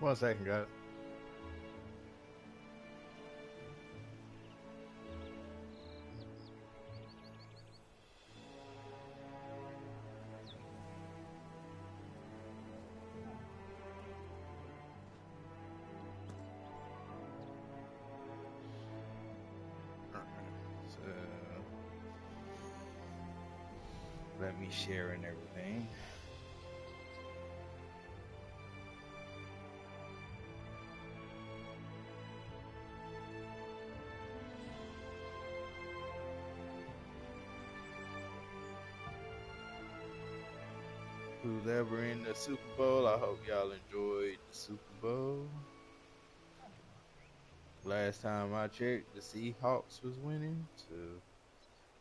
One second, guys. So let me share and everything. Who's ever in the Super Bowl, I hope y'all enjoyed the Super Bowl. Last time I checked, the Seahawks was winning. So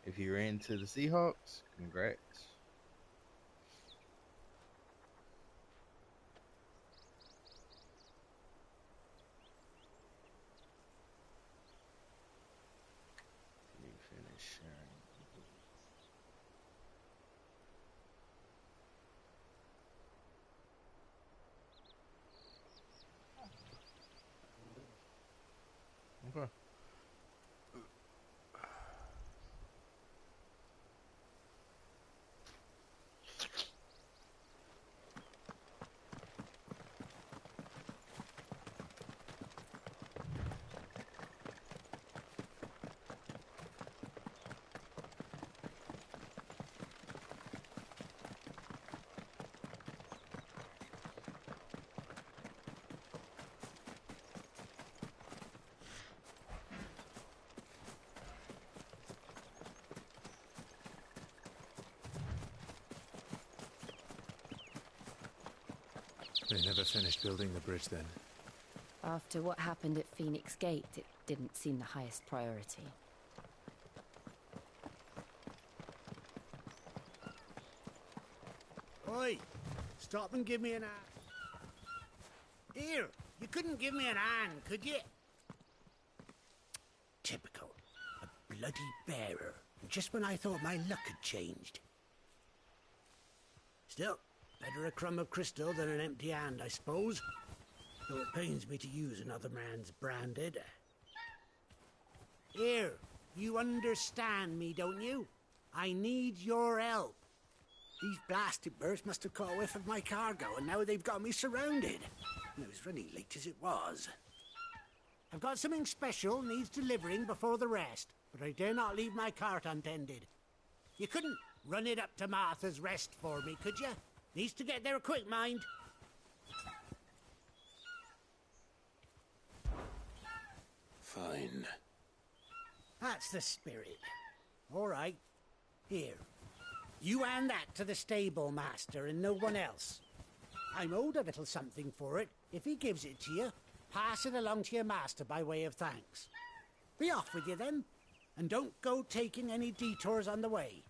if you're into the Seahawks, congrats. Let me finish sharing. Okay. They never finished building the bridge then. After what happened at Phoenix Gate, it didn't seem the highest priority. Oi! Stop and give me an hand. Here, you couldn't give me an hand, could you? Typical. A bloody bearer. Just when I thought my luck had changed. Still, better a crumb of crystal than an empty hand, I suppose. Though it pains me to use another man's branded. Here, you understand me, don't you? I need your help. These blasted birds must have caught a whiff of my cargo, and now they've got me surrounded. And it was running late as it was. I've got something special needs delivering before the rest, but I dare not leave my cart untended. You couldn't run it up to Martha's Rest for me, could you? Needs to get there quick, mind. Fine. That's the spirit. All right. Here. You hand that to the stable master and no one else. I'm owed a little something for it. If he gives it to you, pass it along to your master by way of thanks. Be off with you then, and don't go taking any detours on the way.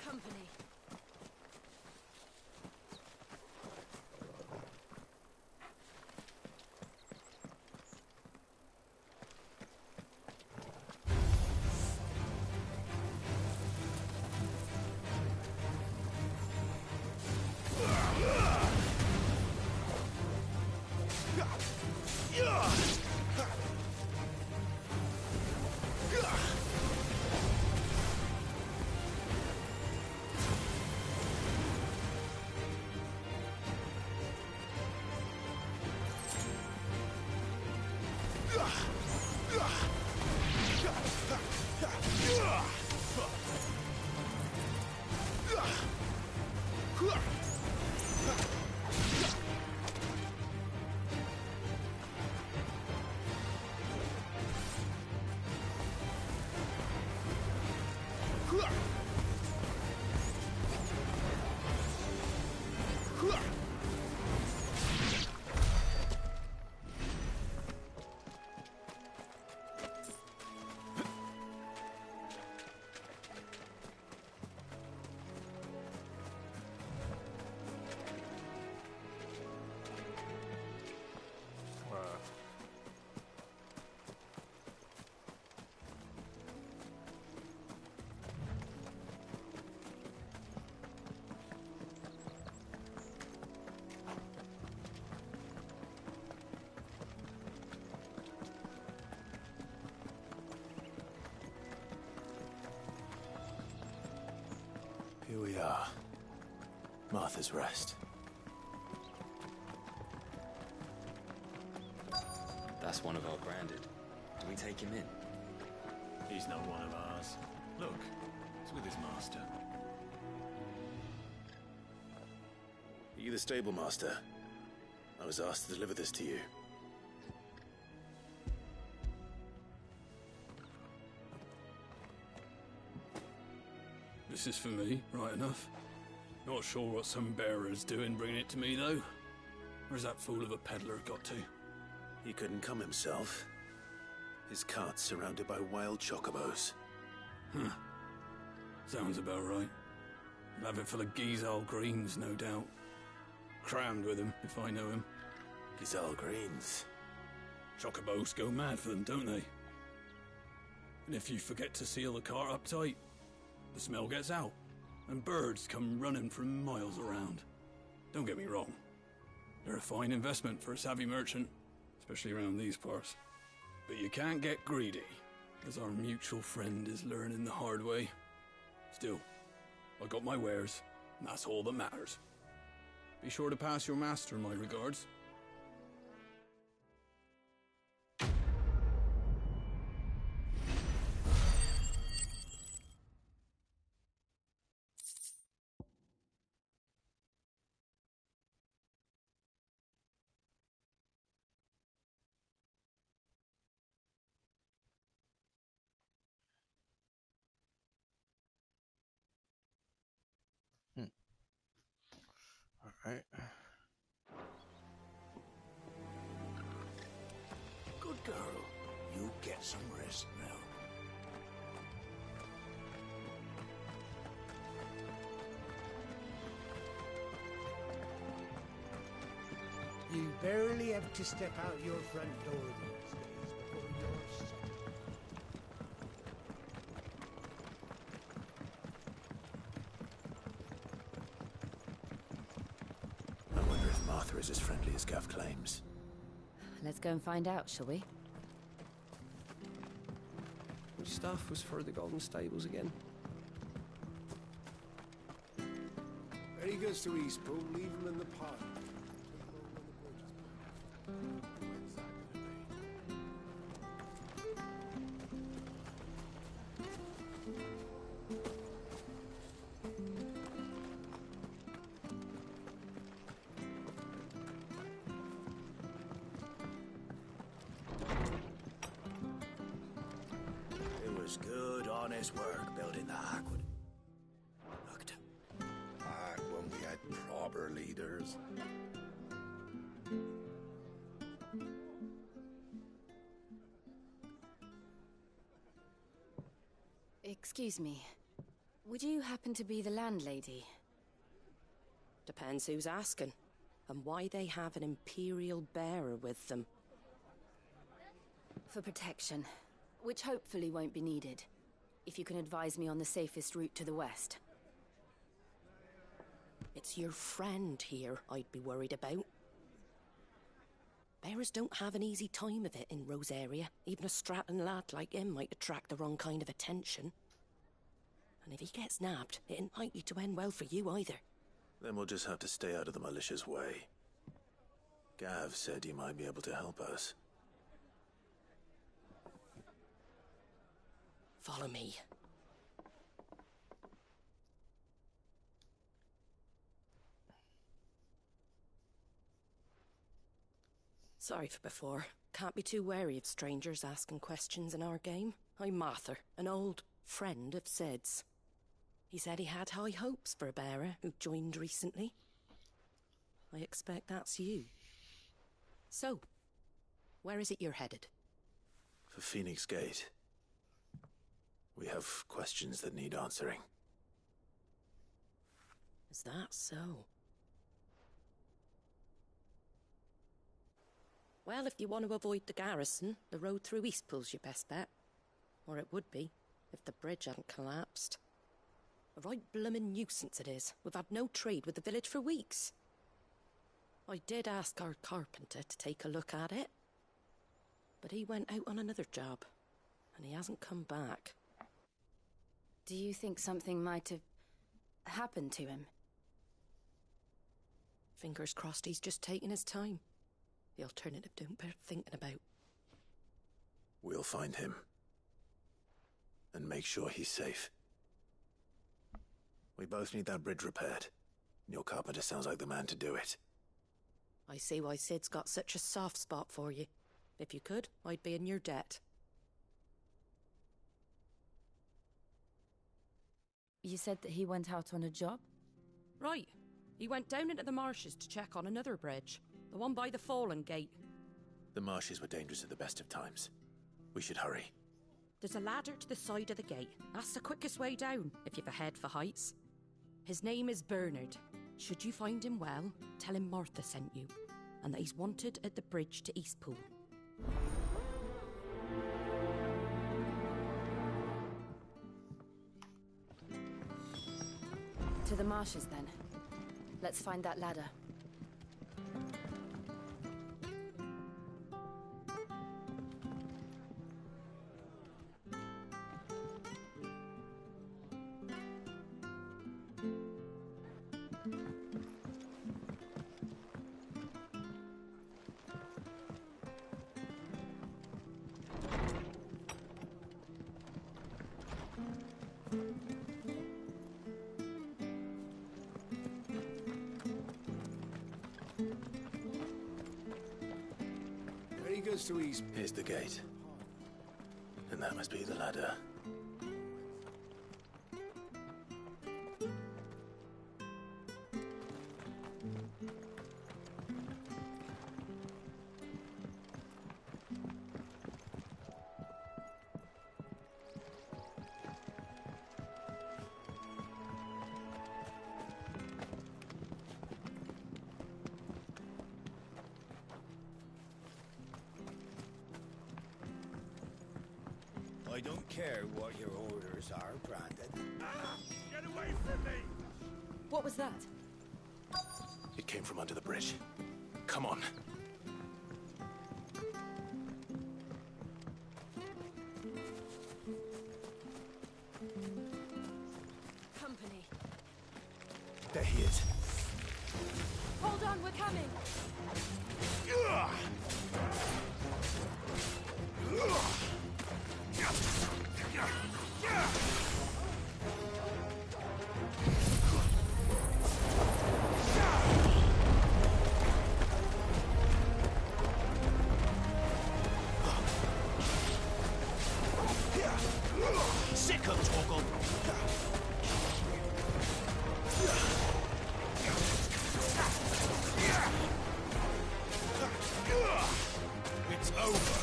Company. we are. Martha's Rest. That's one of our branded. Do we take him in? He's not one of ours. Look, he's with his master. Are you the stable master? I was asked to deliver this to you. This is for me, right enough. Not sure what some bearer's doing bringing it to me, though. Where's that fool of a peddler got to? He couldn't come himself. His cart's surrounded by wild chocobos. Huh. Sounds about right. He'll have it full of Gizal greens, no doubt. Crammed with him, if I know him. Gizal greens. Chocobos go mad for them, don't they? And if you forget to seal the cart up tight, the smell gets out, and birds come running from miles around. Don't get me wrong. They're a fine investment for a savvy merchant, especially around these parts. But you can't get greedy, as our mutual friend is learning the hard way. Still, I got my wares, and that's all that matters. Be sure to pass your master my regards. Alright. Good girl. You get some rest now. You barely have to step out your front door these days before you're set. I wonder if Martha is as friendly as Gav claims. Let's go and find out, shall we? Which staff was for the Golden Stables again? When he goes to Eastpool, leave him in the park. It was good, honest work building the aqueduct. Back when we had proper leaders. Excuse me. Would you happen to be the landlady? Depends who's asking, and why they have an Imperial bearer with them. For protection, which hopefully won't be needed. If you can advise me on the safest route to the west. It's your friend here I'd be worried about. Bearers don't have an easy time of it in Rosaria. Even a Stratton lad like him might attract the wrong kind of attention. And if he gets nabbed, it ain't likely to end well for you either. Then we'll just have to stay out of the malicious way. Gav said you might be able to help us. Follow me. Sorry for before. Can't be too wary of strangers asking questions in our game. I'm Martha, an old friend of Sid's. He said he had high hopes for a bearer who joined recently. I expect that's you. So, where is it you're headed? For Phoenix Gate. We have questions that need answering. Is that so? Well, if you want to avoid the garrison, the road through Eastpool's your best bet. Or it would be, if the bridge hadn't collapsed. A right bloomin' nuisance it is. We've had no trade with the village for weeks. I did ask our carpenter to take a look at it. But he went out on another job, and he hasn't come back. Do you think something might have happened to him? Fingers crossed he's just taking his time. The alternative don't bear thinking about. We'll find him. And make sure he's safe. We both need that bridge repaired. Your carpenter sounds like the man to do it. I see why Sid's got such a soft spot for you. If you could, I'd be in your debt. You said that he went out on a job? Right. He went down into the marshes to check on another bridge. The one by the Fallen Gate. The marshes were dangerous at the best of times. We should hurry. There's a ladder to the side of the gate. That's the quickest way down, if you've a head for heights. His name is Bernard. Should you find him well, tell him Martha sent you, and that he's wanted at the bridge to Eastpool. To the marshes, then. Let's find that ladder. Where he goes to East. Here's the gate. And that must be the ladder. I don't care what your orders are, Brandon. Get away from me! What was that? It came from under the bridge. Come on. Company. There he is. Hold on, we're coming! Sick of Toggle! It's over!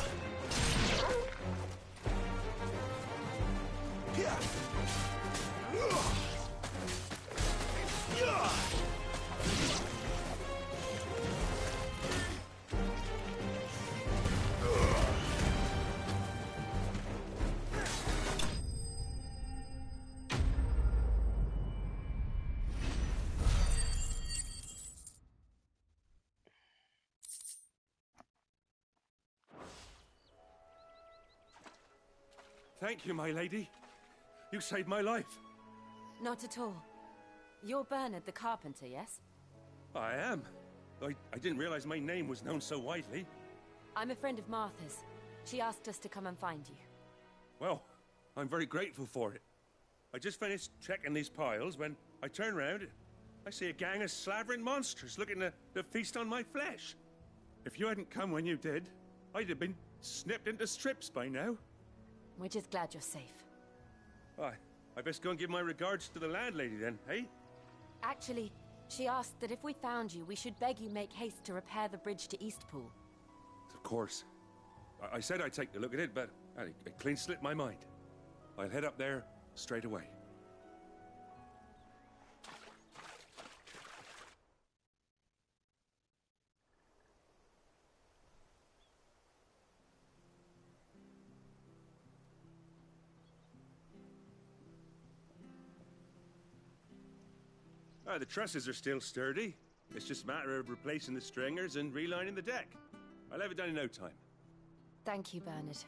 Thank you, my lady. You saved my life. Not at all. You're Bernard the carpenter, yes? I am. I didn't realize my name was known so widely. I'm a friend of Martha's. She asked us to come and find you. Well, I'm very grateful for it. I just finished checking these piles when I turn round. I see a gang of slavering monsters looking to feast on my flesh. If you hadn't come when you did, I'd have been snipped into strips by now. We're just glad you're safe. I best go and give my regards to the landlady then, eh? Actually, she asked that if we found you, we should beg you make haste to repair the bridge to Eastpool. Of course. I said I'd take a look at it, but it clean slipped my mind. I'll head up there straight away. The trusses are still sturdy. It's just a matter of replacing the stringers and relining the deck. I'll have it done in no time. Thank you, Bernard.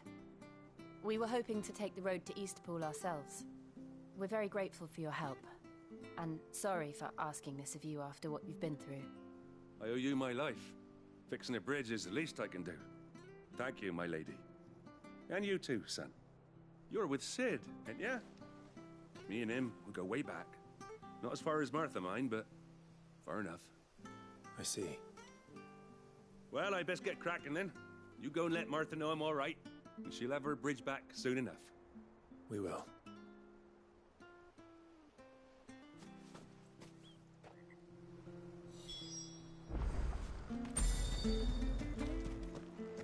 We were hoping to take the road to Eastpool ourselves. We're very grateful for your help. And sorry for asking this of you after what you've been through. I owe you my life. Fixing a bridge is the least I can do. Thank you, my lady. And you too, son. You're with Sid, ain't ya? Me and him, we go way back. Not as far as Martha, mind, but far enough. I see. Well, I best get cracking then. You go and let Martha know I'm all right, and she'll have her bridge back soon enough. We will.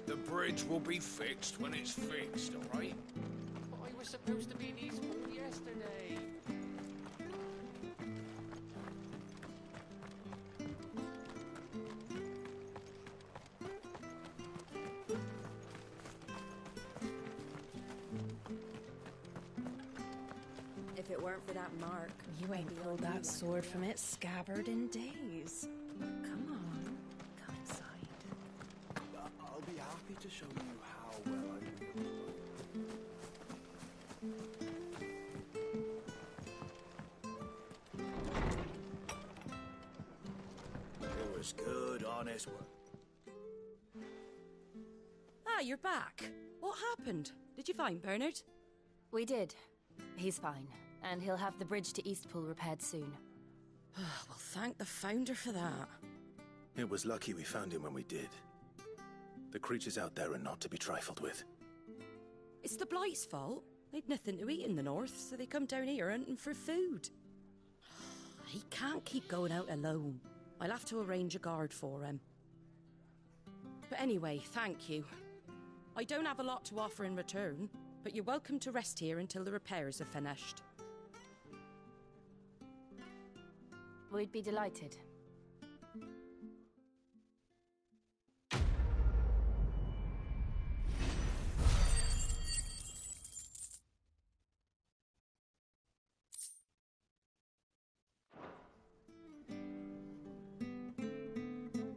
The bridge will be fixed when it's fixed, all right? I was supposed to be in Eastpool yesterday. If it weren't for that mark, you ain't pulled that sword from its scabbard in days. Come on, come inside. I'll be happy to show you how well I do the bow. It was good, honest work. Ah, you're back. What happened? Did you find Bernard? We did. He's fine, and he'll have the bridge to Eastpool repaired soon. Well, thank the Founder for that. It was lucky we found him when we did. The creatures out there are not to be trifled with. It's the Blight's fault. They'd nothing to eat in the north, so they come down here hunting for food. He can't keep going out alone. I'll have to arrange a guard for him. But anyway, thank you. I don't have a lot to offer in return, but you're welcome to rest here until the repairs are finished. We'd be delighted.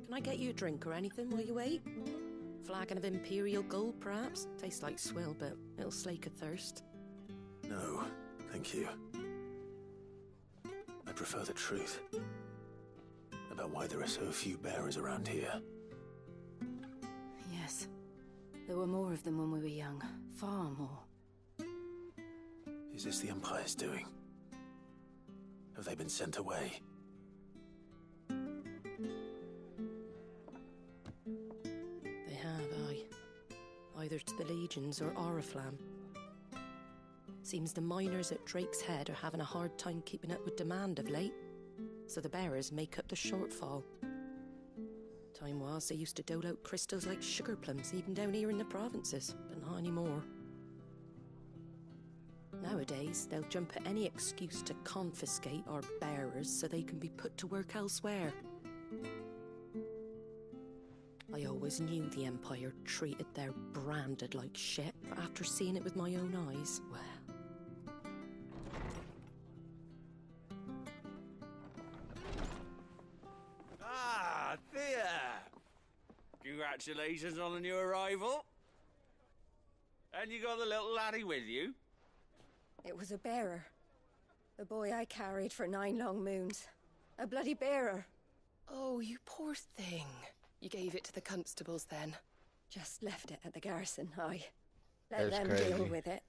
Can I get you a drink or anything while you wait? Flagon of Imperial Gold, perhaps? Tastes like swill, but it'll slake a thirst. No, thank you. I prefer the truth about why there are so few bearers around here. Yes. There were more of them when we were young. Far more. Is this the Empire's doing? Have they been sent away? They have, aye. Either to the Legions or Oriflamme. Seems the miners at Drake's Head are having a hard time keeping up with demand of late, so the bearers make up the shortfall. Time was they used to dole out crystals like sugar plums even down here in the provinces, but not anymore. Nowadays, they'll jump at any excuse to confiscate our bearers so they can be put to work elsewhere. I always knew the Empire treated their branded like shit, but after seeing it with my own eyes, well... Ah, there! Congratulations on the new arrival. And you got the little laddie with you? It was a bearer. The boy I carried for 9 long moons. A bloody bearer. Oh, you poor thing. You gave it to the constables then? Just left it at the garrison, aye. Let That's them crazy. deal with it.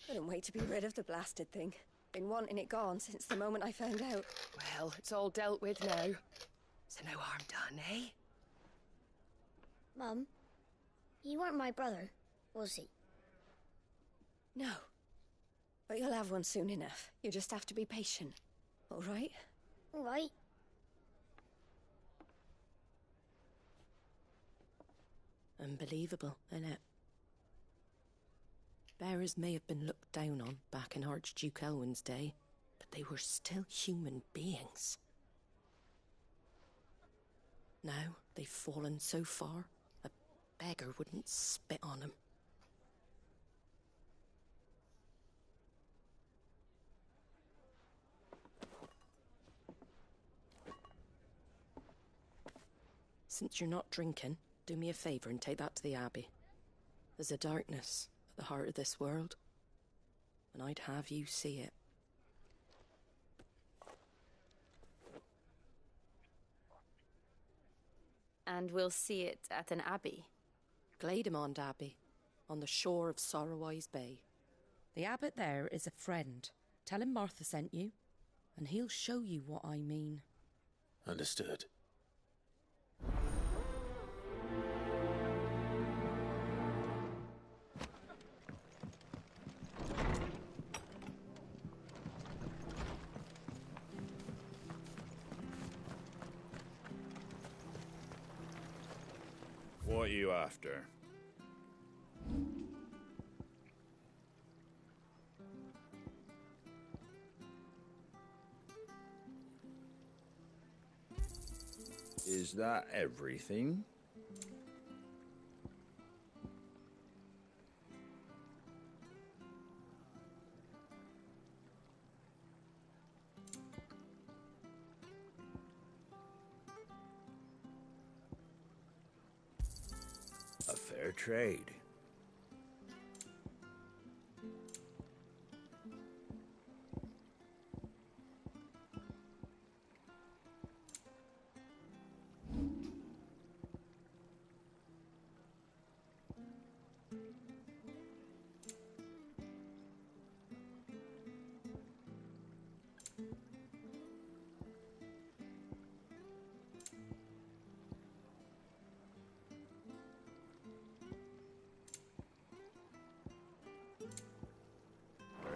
Couldn't wait to be rid of the blasted thing. Been wanting it gone since the moment I found out. Well, it's all dealt with now. So no harm done, eh? Mum, you weren't my brother, was he? No. But you'll have one soon enough. You just have to be patient. All right? All right. Unbelievable, innit? Bearers may have been looked down on back in Archduke Elwin's day, but they were still human beings. Now they've fallen so far, a beggar wouldn't spit on them. Since you're not drinking, do me a favour and take that to the Abbey. There's a darkness at the heart of this world, and I'd have you see it. And we'll see it at an abbey. Glademond Abbey, on the shore of Sorrowise Bay. The abbot there is a friend. Tell him Martha sent you, and he'll show you what I mean. Understood. What are you after? Is that everything? A fair trade.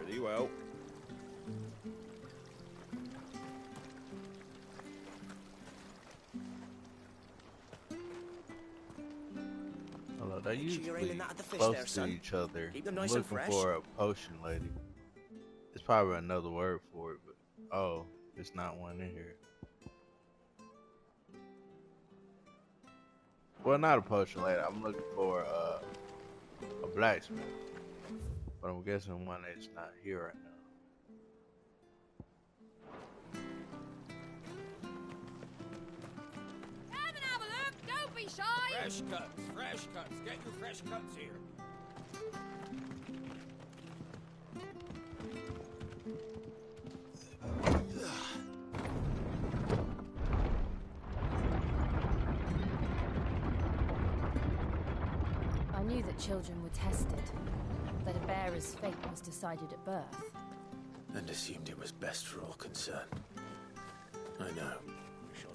Very well. Hello, they Make sure you're usually aiming that at the fish close there, to son. each other. Keep them I'm nice and looking fresh. for a potion lady. It's probably another word for it, but oh, it's not one in here. Well, not a potion lady. I'm looking for a blacksmith, but I'm guessing one that's not here right now. Come and have a look. Don't be shy. Fresh cuts, fresh cuts. Get your fresh cuts here. I knew that children were tested, that a bearer's fate was decided at birth. And assumed it was best for all concerned. I know.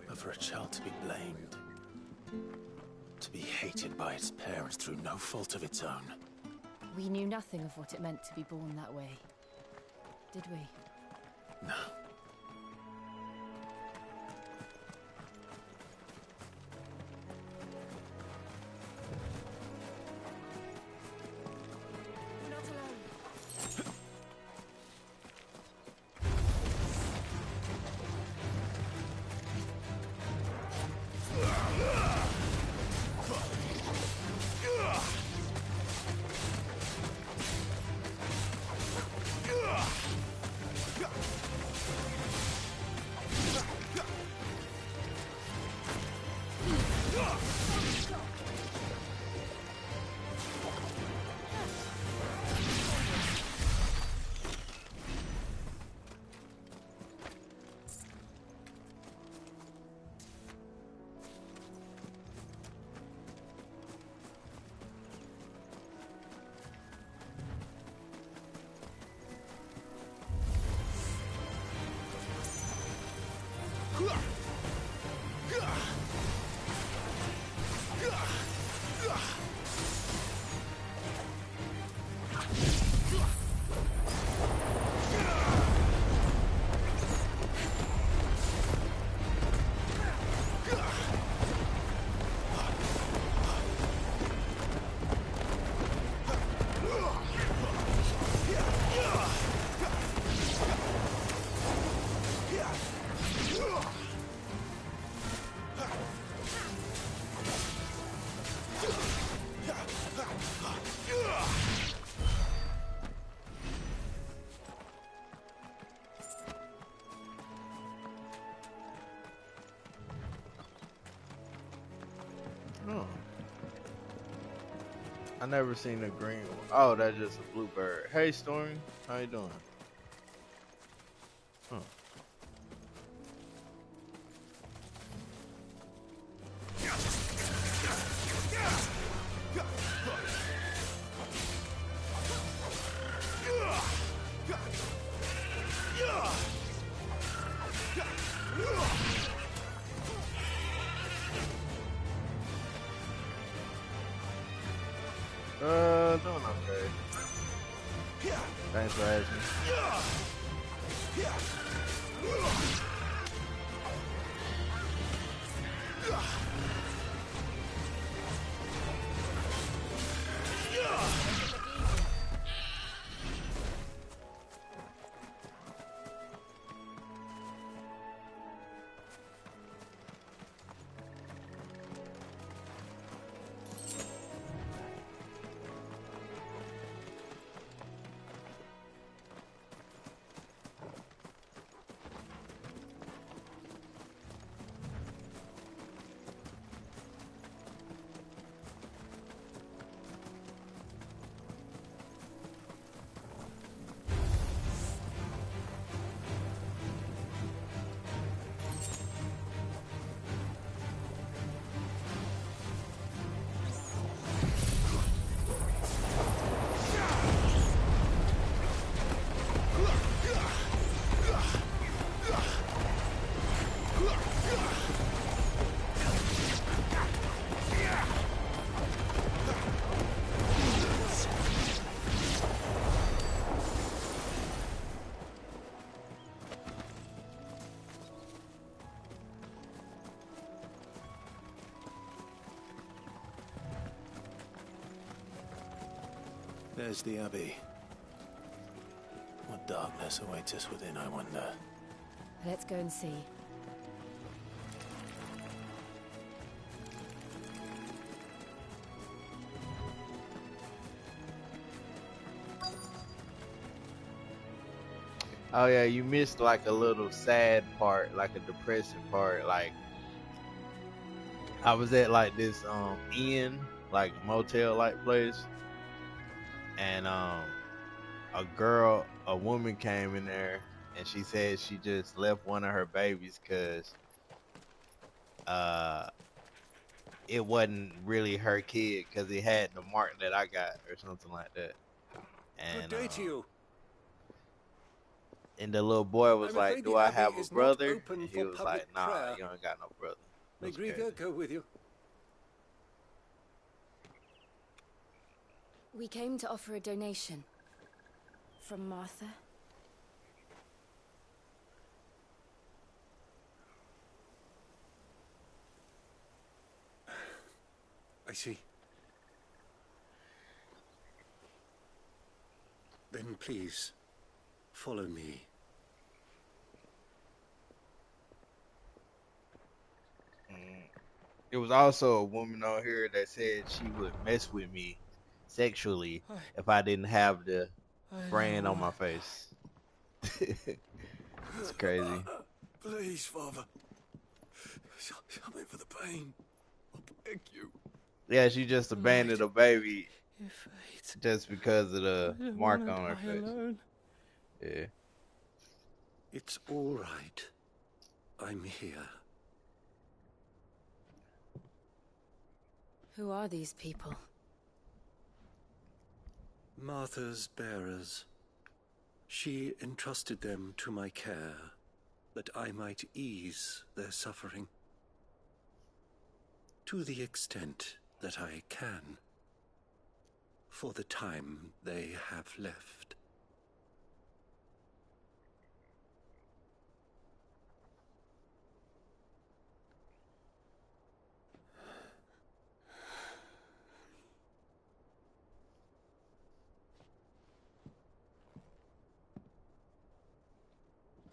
But for a child to be blamed, to be hated by its parents through no fault of its own. We knew nothing of what it meant to be born that way, did we? No. You're not alone. Oh. I never seen a green one. Oh, that's just a blue bird. Hey, Stormy. How you doing? Huh. Doing okay. Thanks for asking. There's the Abbey. What darkness awaits us within, I wonder? Let's go and see. Oh yeah, you missed like a little sad part, like a depressing part. Like I was at like this inn, like motel like place, and a woman came in there and she said she just left one of her babies because it wasn't really her kid because it had the mark that I got or something like that. And Good day to you. and the little boy was I'm like, afraid "Do the I Abbey have a is not brother?" open And he for was public like, "Nah, prayer. you ain't got no brother." May That's Griever crazy. go with you. We came to offer a donation. From Martha. I see. Then please, follow me. There was also a woman on here that said she would mess with me sexually if I didn't have the brand on my face. It's crazy. Please, Father. Help me for the pain. I beg you. Yeah, she just abandoned a baby just because of the I don't mark wanna on her die face. alone. Yeah. It's all right. I'm here. Who are these people? Martha's bearers. She entrusted them to my care, that I might ease their suffering. To the extent that I can. For the time they have left.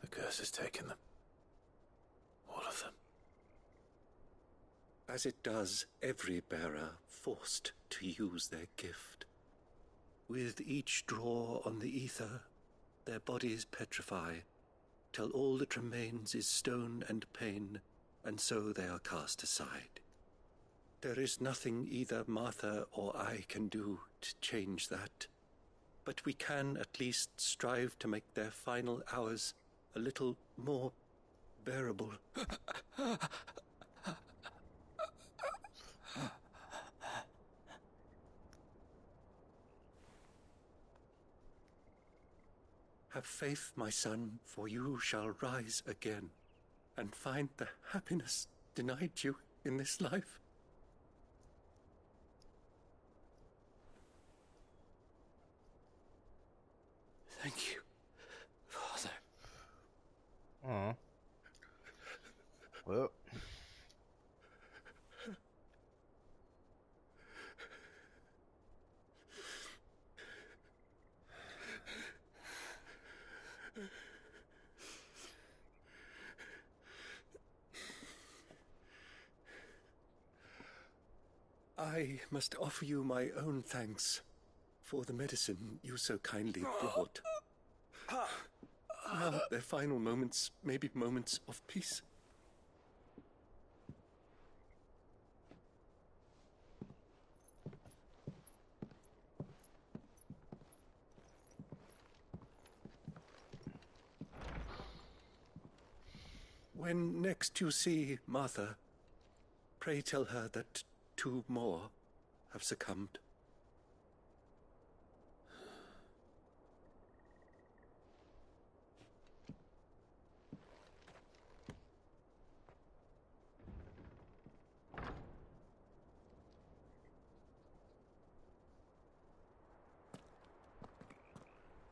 The curse has taken them. All of them. As it does every bearer forced to use their gift. With each draw on the ether, their bodies petrify, till all that remains is stone and pain, and so they are cast aside. There is nothing either Martha or I can do to change that, but we can at least strive to make their final hours a little more bearable. Have faith, my son, for you shall rise again, and find the happiness denied you in this life. Thank you, Father. Aw. Well. I must offer you my own thanks for the medicine you so kindly brought. Now, their final moments may be moments of peace. When next you see Martha, pray tell her that 2 more have succumbed.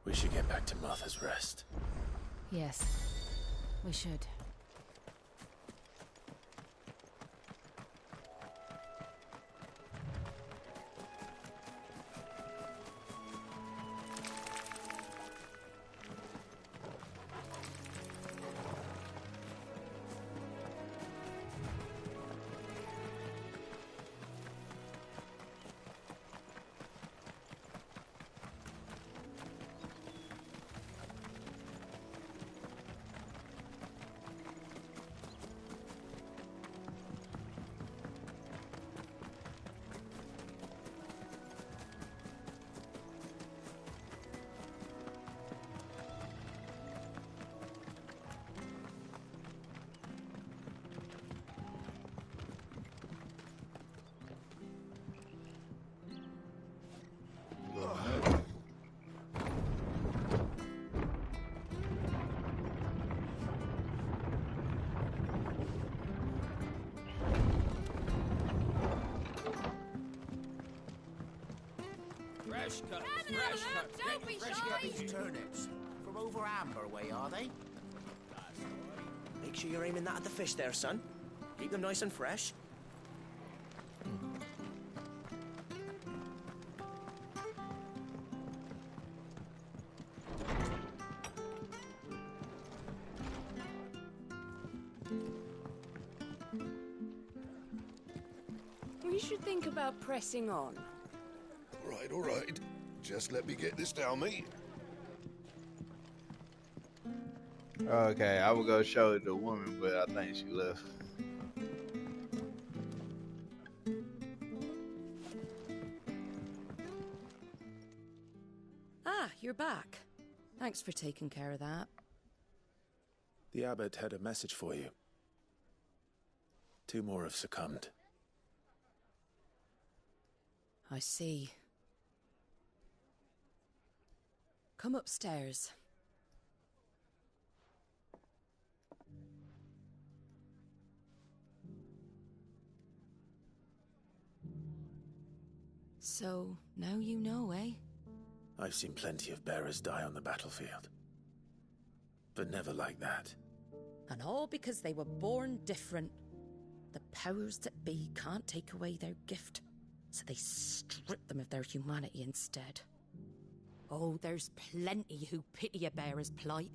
We should get back to Martha's Rest. Yes, we should. Fresh cut, Don't be fresh shy. cut these turnips. From over Amber way, are they? Make sure you're aiming that at the fish there, son. Keep them nice and fresh. We should think about pressing on. All right. Just let me get this down, mate. Okay, I would go show the woman, but I think she left. Ah, you're back. Thanks for taking care of that. The abbot had a message for you. 2 more have succumbed. I see. Come upstairs. So, now you know, eh? I've seen plenty of bearers die on the battlefield. But never like that. And all because they were born different. The powers that be can't take away their gift, so they strip them of their humanity instead. Oh, there's plenty who pity a bearer's plight.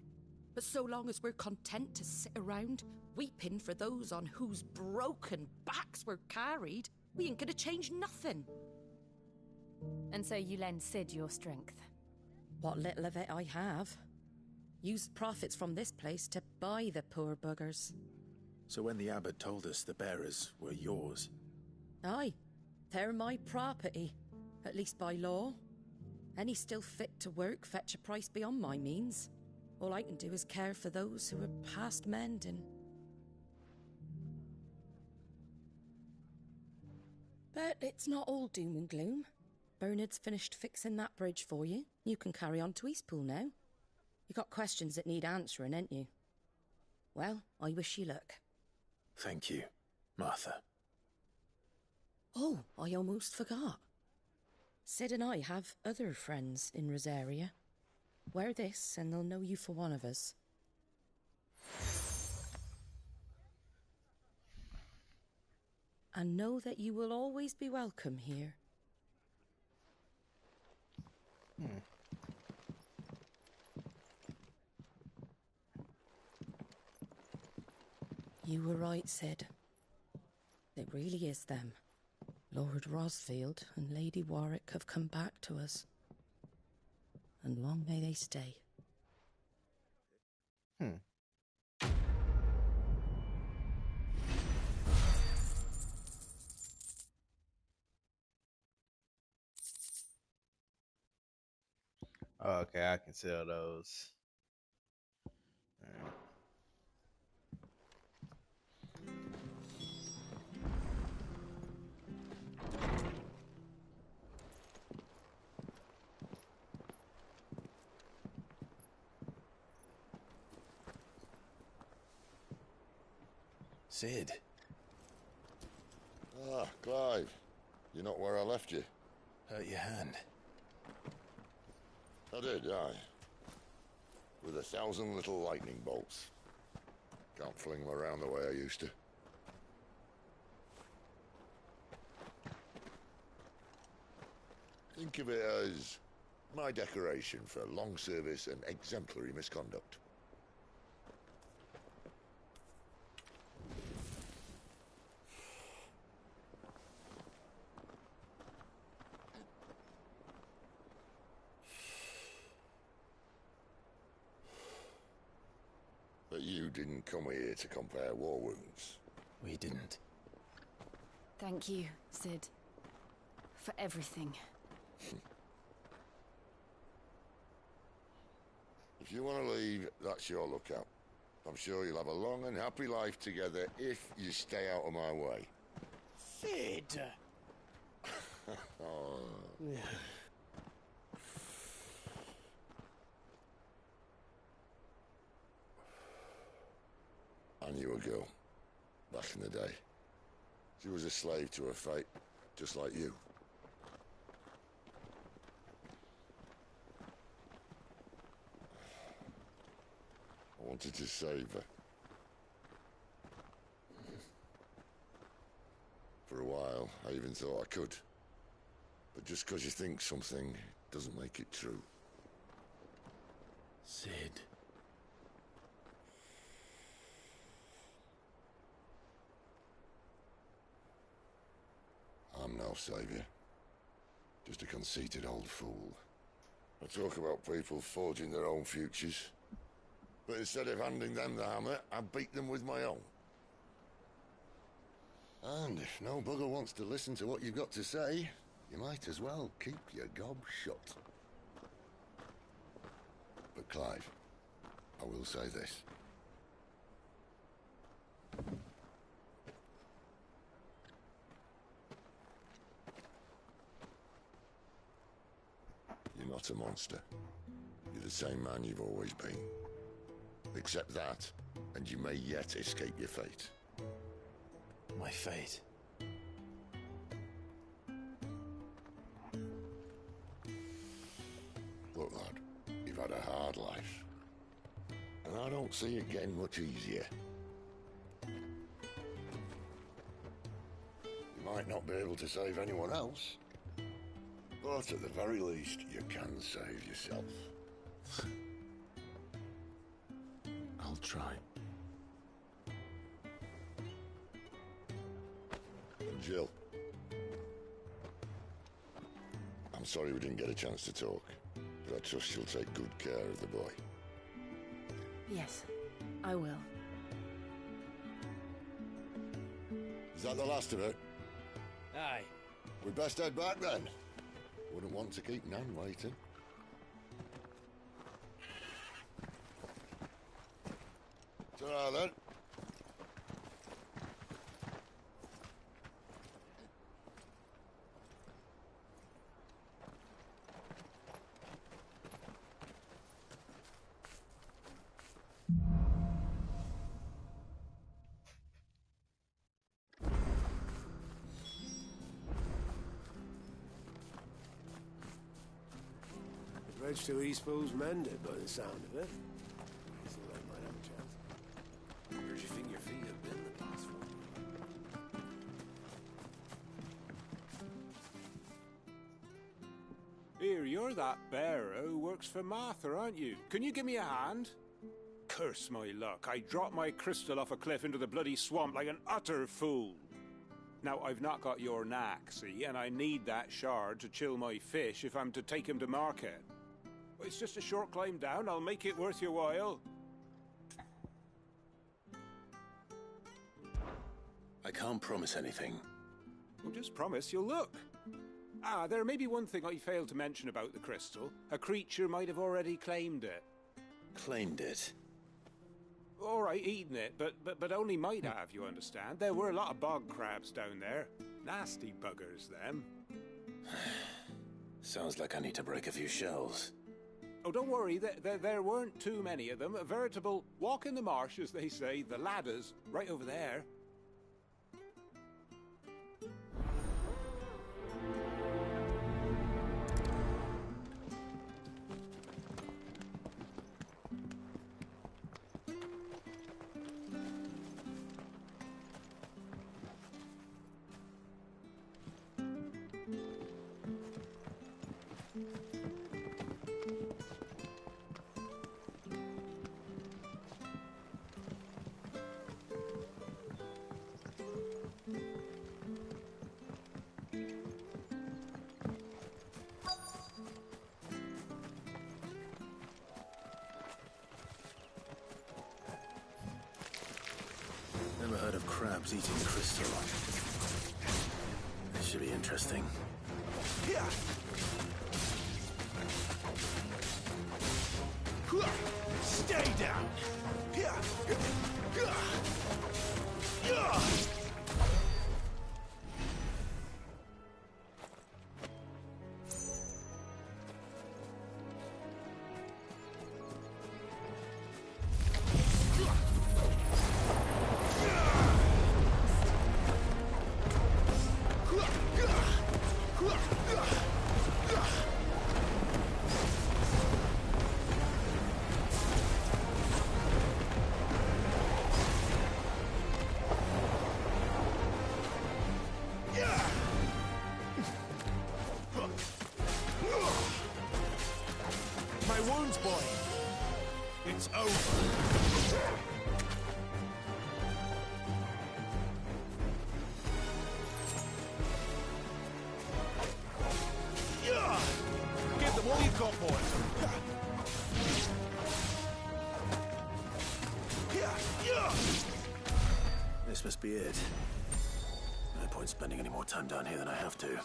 But so long as we're content to sit around, weeping for those on whose broken backs we're carried, we ain't gonna change nothing. And so you lend Sid your strength? What little of it I have. Used profits from this place to buy the poor buggers. So when the abbot told us the bearers were yours... Aye, they're my property, at least by law. Any still fit to work fetch a price beyond my means. All I can do is care for those who are past mending. But it's not all doom and gloom. Bernard's finished fixing that bridge for you. You can carry on to Eastpool now. You got questions that need answering, ain't you? Well, I wish you luck. Thank you, Martha. Oh, I almost forgot. Sid and I have other friends in Rosaria. Wear this, and they'll know you for one of us. And know that you will always be welcome here. You were right, Sid. It really is them. Lord Rosfield and Lady Warwick have come back to us. And long may they stay. Okay, I can sell those. Alright. Sid. Ah, Clive. You're not where I left you. Hurt your hand. I did, aye. With 1,000 little lightning bolts. Can't fling them around the way I used to. Think of it as my decoration for long service and exemplary misconduct. But you didn't come here to compare war wounds. We didn't. Thank you, Sid. For everything. If you want to leave, that's your lookout. I'm sure you'll have a long and happy life together if you stay out of my way. Sid! Oh. I knew a girl, back in the day. She was a slave to her fate, just like you. I wanted to save her. For a while, I even thought I could. But just because you think something doesn't make it true. Sid. I'm no savior. Just a conceited old fool. I talk about people forging their own futures. But instead of handing them the hammer, I beat them with my own. And if no bugger wants to listen to what you've got to say, you might as well keep your gob shut. But Clive, I will say this. You're not a monster. You're the same man you've always been. Accept that, and you may yet escape your fate. My fate? Look, lad, you've had a hard life. And I don't see it getting much easier. You might not be able to save anyone else, but at the very least, you can save yourself. I'll try. And Jill, I'm sorry we didn't get a chance to talk, but I trust you'll take good care of the boy. Yes, I will. Is that the last of it? Aye. We'd best head back then. Wouldn't want to keep Nan waiting. Ta-ra then. Bridge to Eastpool's mended by the sound of it. So I might have a chance. Where do you think your feet have been the past 4 weeks? Here, you're that bearer who works for Martha, aren't you? Can you give me a hand? Curse my luck. I dropped my crystal off a cliff into the bloody swamp like an utter fool. Now, I've not got your knack, see, and I need that shard to chill my fish if I'm to take him to market. It's just a short climb down. I'll make it worth your while. I can't promise anything. Well, just promise you'll look. Ah, there may be one thing I failed to mention about the crystal. A creature might have already claimed it. Claimed it? All right, eaten it, but only might have, you understand. There were a lot of bog crabs down there. Nasty buggers, them. Sounds like I need to break a few shells. Oh, don't worry, there weren't too many of them. A veritable walk in the marsh, as they say. The ladders, right over there. Never heard of crabs eating crystal. This should be interesting. Stay down! My wound's boy. It's over. Give them all you got, boys. This must be it. No point spending any more time down here than I have to.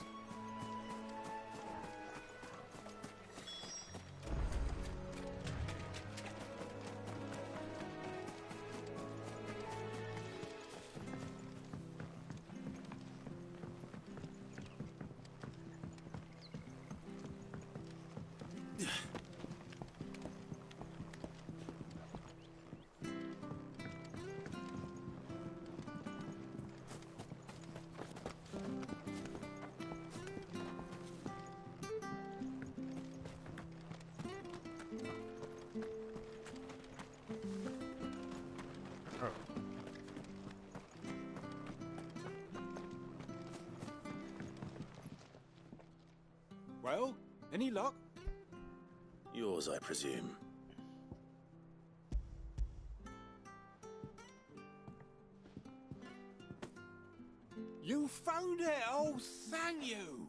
Well, any luck? Yours, I presume. You found it! Oh, thank you!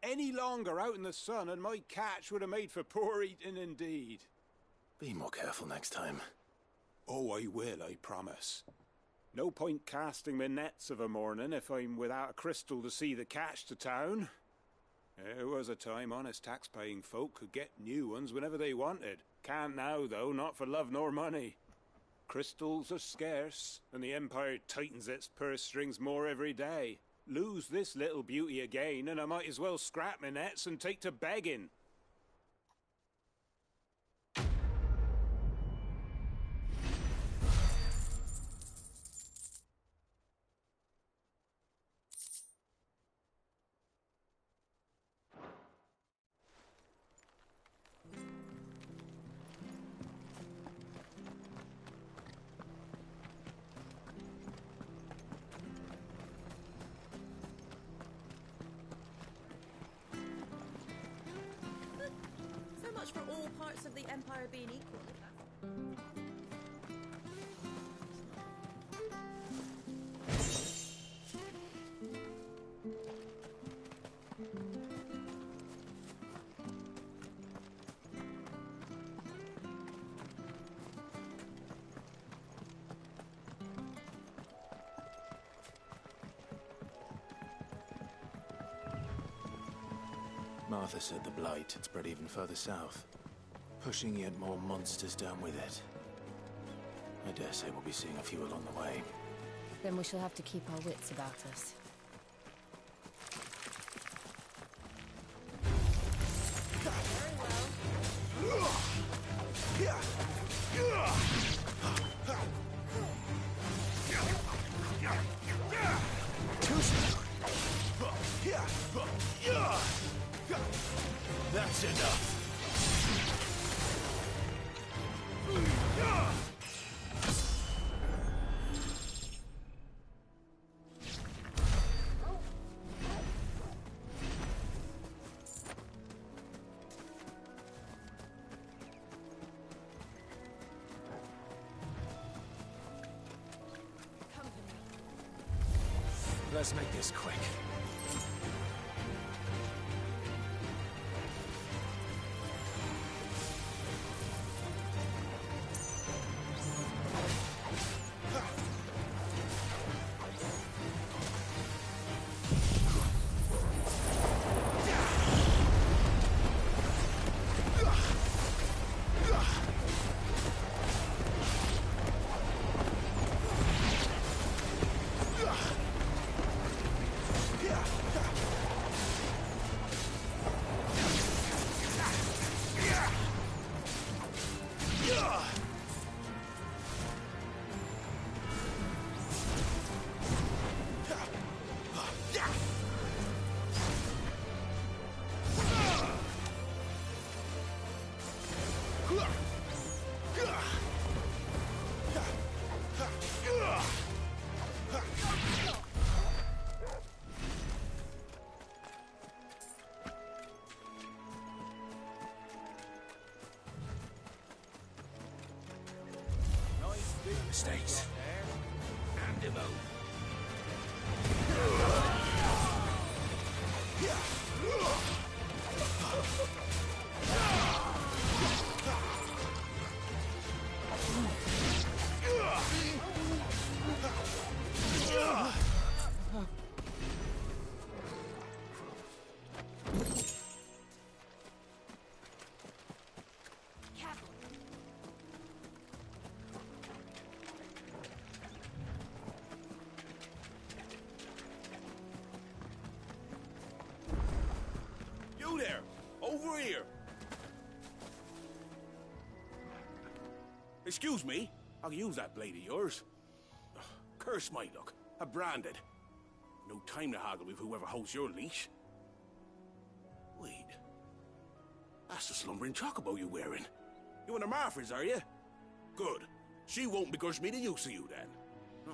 Any longer out in the sun and my catch would have made for poor eating indeed. Be more careful next time. Oh, I will, I promise. No point casting my nets of a morning if I'm without a crystal to see the catch to town. There was a time honest tax-paying folk could get new ones whenever they wanted. Can't now, though, not for love nor money. Crystals are scarce, and the Empire tightens its purse strings more every day. Lose this little beauty again, and I might as well scrap my nets and take to begging. much for all parts of the Empire being equal. Martha said the Blight had spread even further south, pushing yet more monsters down with it. I dare say we'll be seeing a few along the way. Then we shall have to keep our wits about us. That's enough. Let's make this quick. Mistakes. And devote. You there! Over here! Excuse me, I'll use that blade of yours. Ugh, curse my luck. I'm branded. No time to haggle with whoever holds your leash. Wait. That's the slumbering chocobo you're wearing. You one of Martha's, are you? Good. She won't begrudge me the use of you, then.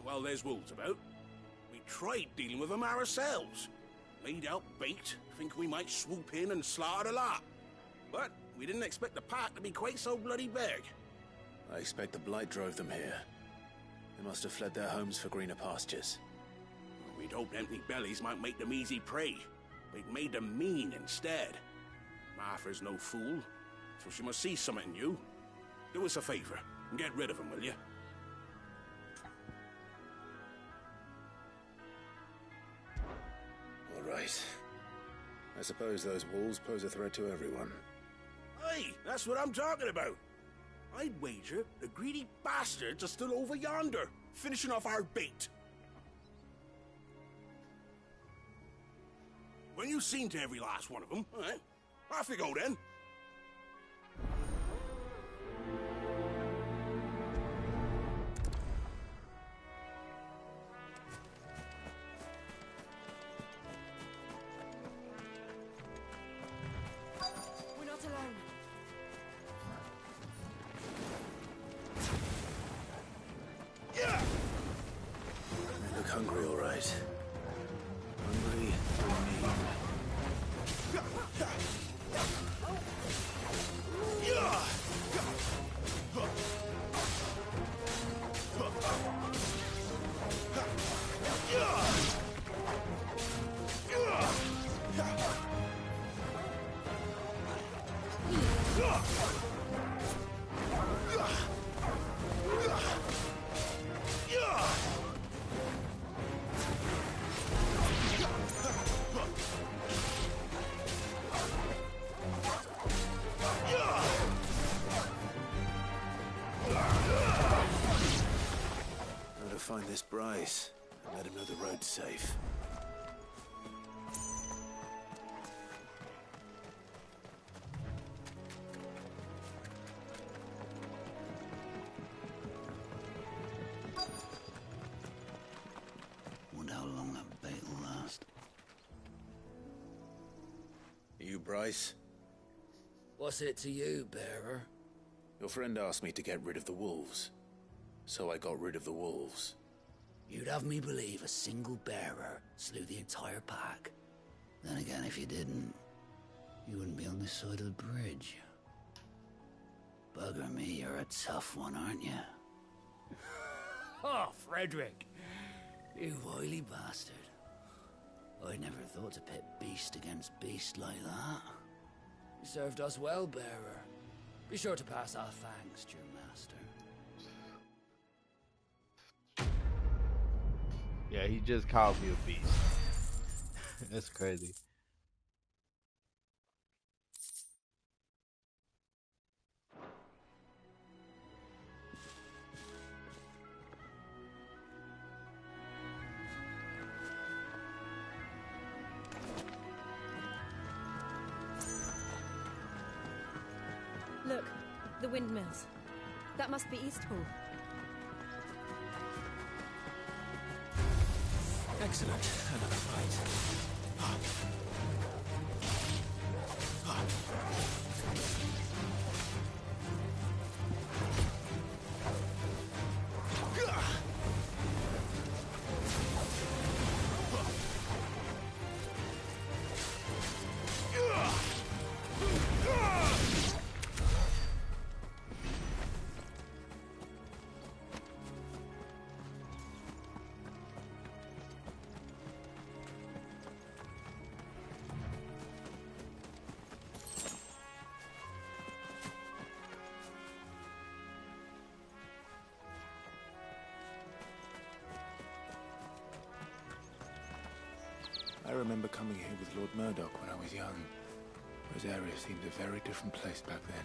Well, there's wolves about. We tried dealing with them ourselves. Laid out bait, think we might swoop in and slaughter the lot. But we didn't expect the pack to be quite so bloody big. I expect the Blight drove them here. They must have fled their homes for greener pastures. We'd hoped empty bellies might make them easy prey. We'd made them mean instead. Martha's no fool, so she must see something in you. Do us a favor and get rid of them, will you? All right. I suppose those wolves pose a threat to everyone. Hey, that's what I'm talking about. I'd wager the greedy bastards are still over yonder, finishing off our bait. When you've seen to every last one of them, all right, off you go then. We're not alone. Yeah! They look hungry, all right. Hungry and mean. Find this Bryce and let him know the road's safe. Wonder how long that bait will last. You, Bryce? What's it to you, bearer? Your friend asked me to get rid of the wolves. So I got rid of the wolves. You'd have me believe a single bearer slew the entire pack. Then again, if you didn't, you wouldn't be on this side of the bridge. Bugger me, you're a tough one, aren't you? Oh, Frederick! You wily bastard. I never thought to pit beast against beast like that. You served us well, bearer. Be sure to pass our thanks to your master. Yeah, he just called me a beast. That's crazy. Look, the windmills. That must be Eastpool. Excellent. Another fight. I remember coming here with Lord Murdoch when I was young. This area seemed a very different place back then.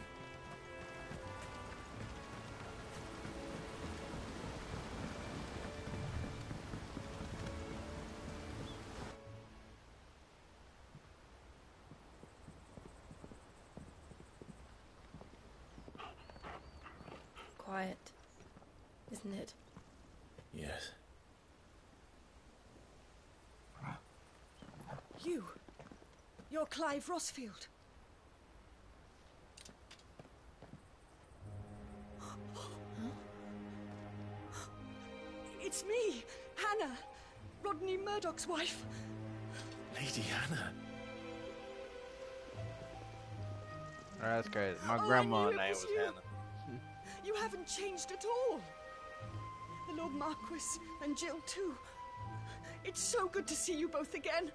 Quiet, isn't it? Yes. You're Clive Rossfield. It's me, Hannah, Rodney Murdoch's wife. Lady Hannah. Oh, that's crazy. My I grandma's knew it name was was you. Hannah. You haven't changed at all. The Lord Marquis and Jill too. It's so good to see you both again.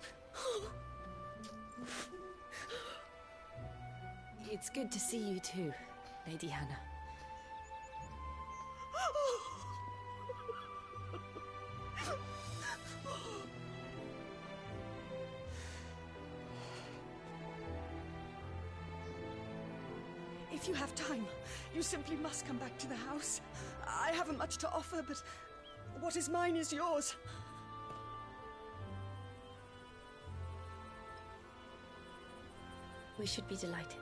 It's good to see you too, Lady Hannah. If you have time, you simply must come back to the house. I haven't much to offer, but what is mine is yours. We should be delighted.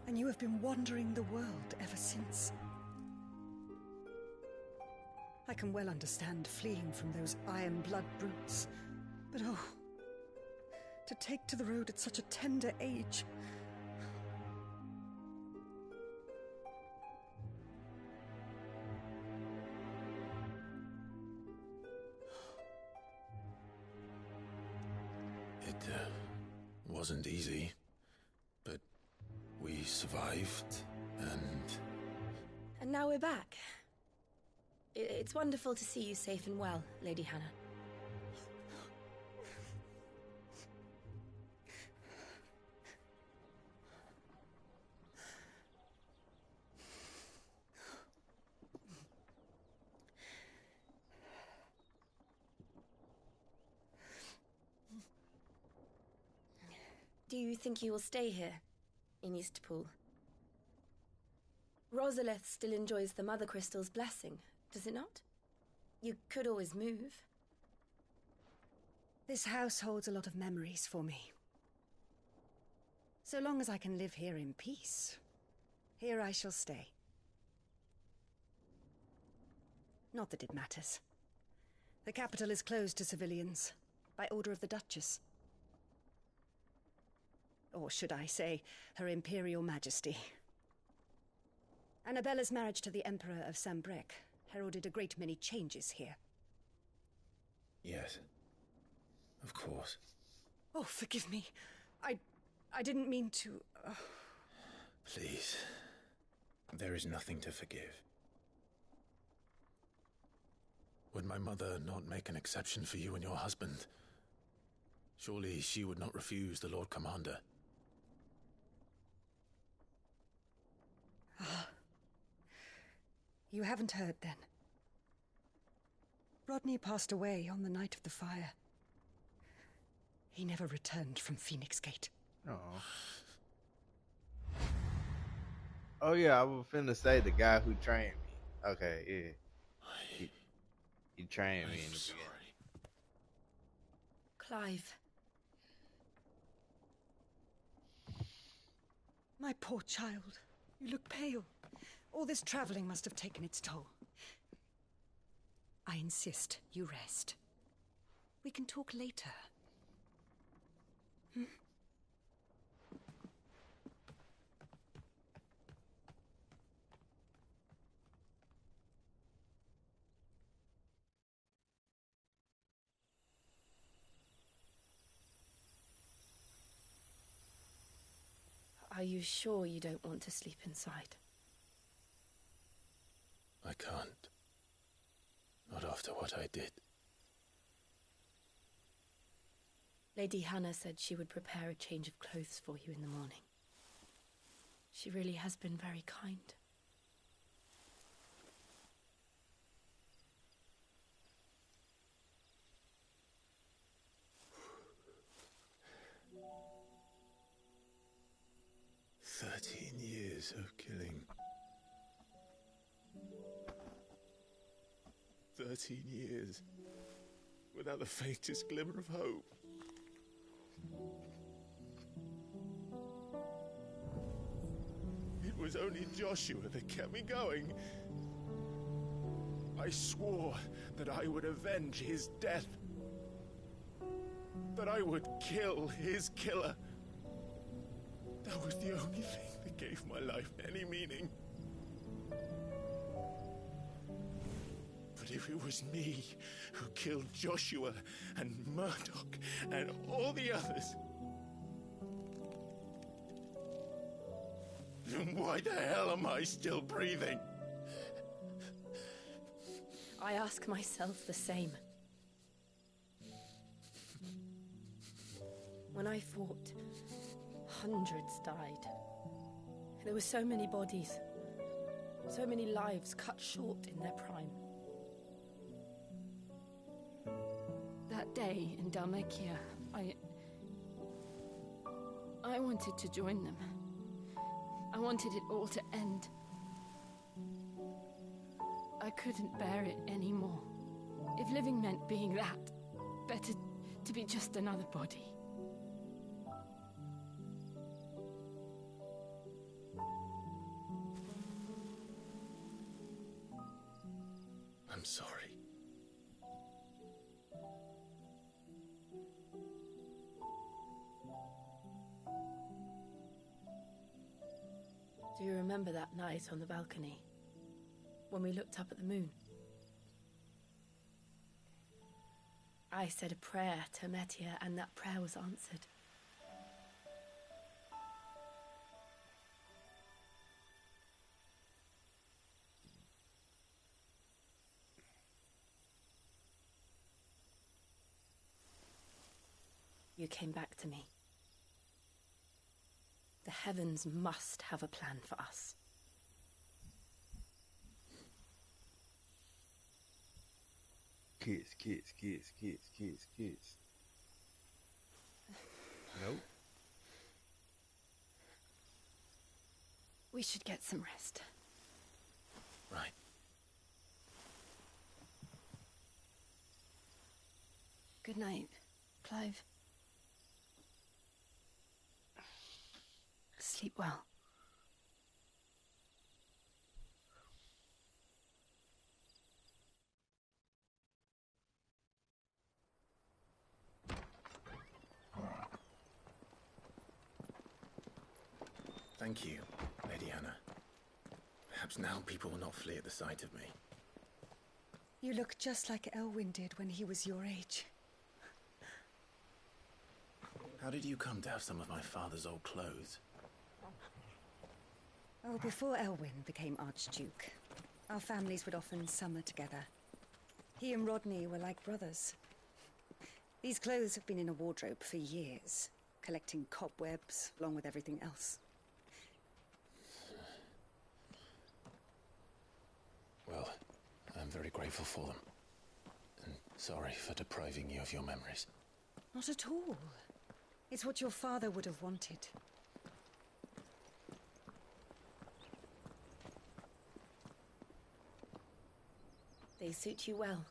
And you have been wandering the world ever since. I can well understand fleeing from those iron blood brutes, but oh, to take to the road at such a tender age. It wasn't easy, but we survived, and now we're back. It's wonderful to see you safe and well, Lady Hannah. Do you think you will stay here, in Eastpool? Rosalith still enjoys the Mother Crystal's blessing, does it not? You could always move. This house holds a lot of memories for me. So long as I can live here in peace, here I shall stay. Not that it matters. The capital is closed to civilians, by order of the Duchess. Or should I say, Her Imperial Majesty. Annabella's marriage to the Emperor of Sambrec heralded a great many changes here. Yes. Of course. Oh, forgive me. I didn't mean to... Please. There is nothing to forgive. Would my mother not make an exception for you and your husband? Surely she would not refuse the Lord Commander. Ah. You haven't heard, then. Rodney passed away on the night of the fire. He never returned from Phoenix Gate. Oh. Oh yeah, I was finna say the guy who trained me. Okay, yeah. He trained me in the beginning. Clive. My poor child. You look pale. All this traveling must have taken its toll. I insist you rest. We can talk later. Hmm? Are you sure you don't want to sleep inside? I can't. Not after what I did. Lady Hannah said she would prepare a change of clothes for you in the morning. She really has been very kind. Years of killing. 13 years without the faintest glimmer of hope. It was only Joshua that kept me going. I swore that I would avenge his death. That I would kill his killer. That was the only thing that gave my life any meaning. But if it was me who killed Joshua and Murdoch and all the others, then why the hell am I still breathing? I ask myself the same. When I fought, hundreds died. There were so many bodies, so many lives cut short in their prime. That day in Dalmekia, I wanted to join them. I wanted it all to end. I couldn't bear it anymore. If living meant being that, better to be just another body. I'm sorry. Do you remember that night on the balcony, when we looked up at the moon? I said a prayer to Metia, and that prayer was answered. you came back to me. The heavens must have a plan for us. Kiss, kiss, kiss, kiss, kiss, kiss. Nope. We should get some rest. Right. Good night, Clive. Sleep well. Thank you, Lady Hannah. Perhaps now people will not flee at the sight of me. You look just like Elwyn did when he was your age. How did you come to have some of my father's old clothes? Oh, before Elwyn became Archduke, our families would often summer together. He and Rodney were like brothers. These clothes have been in a wardrobe for years, collecting cobwebs along with everything else. Well, I'm very grateful for them. And sorry for depriving you of your memories. Not at all. It's what your father would have wanted. They suit you well.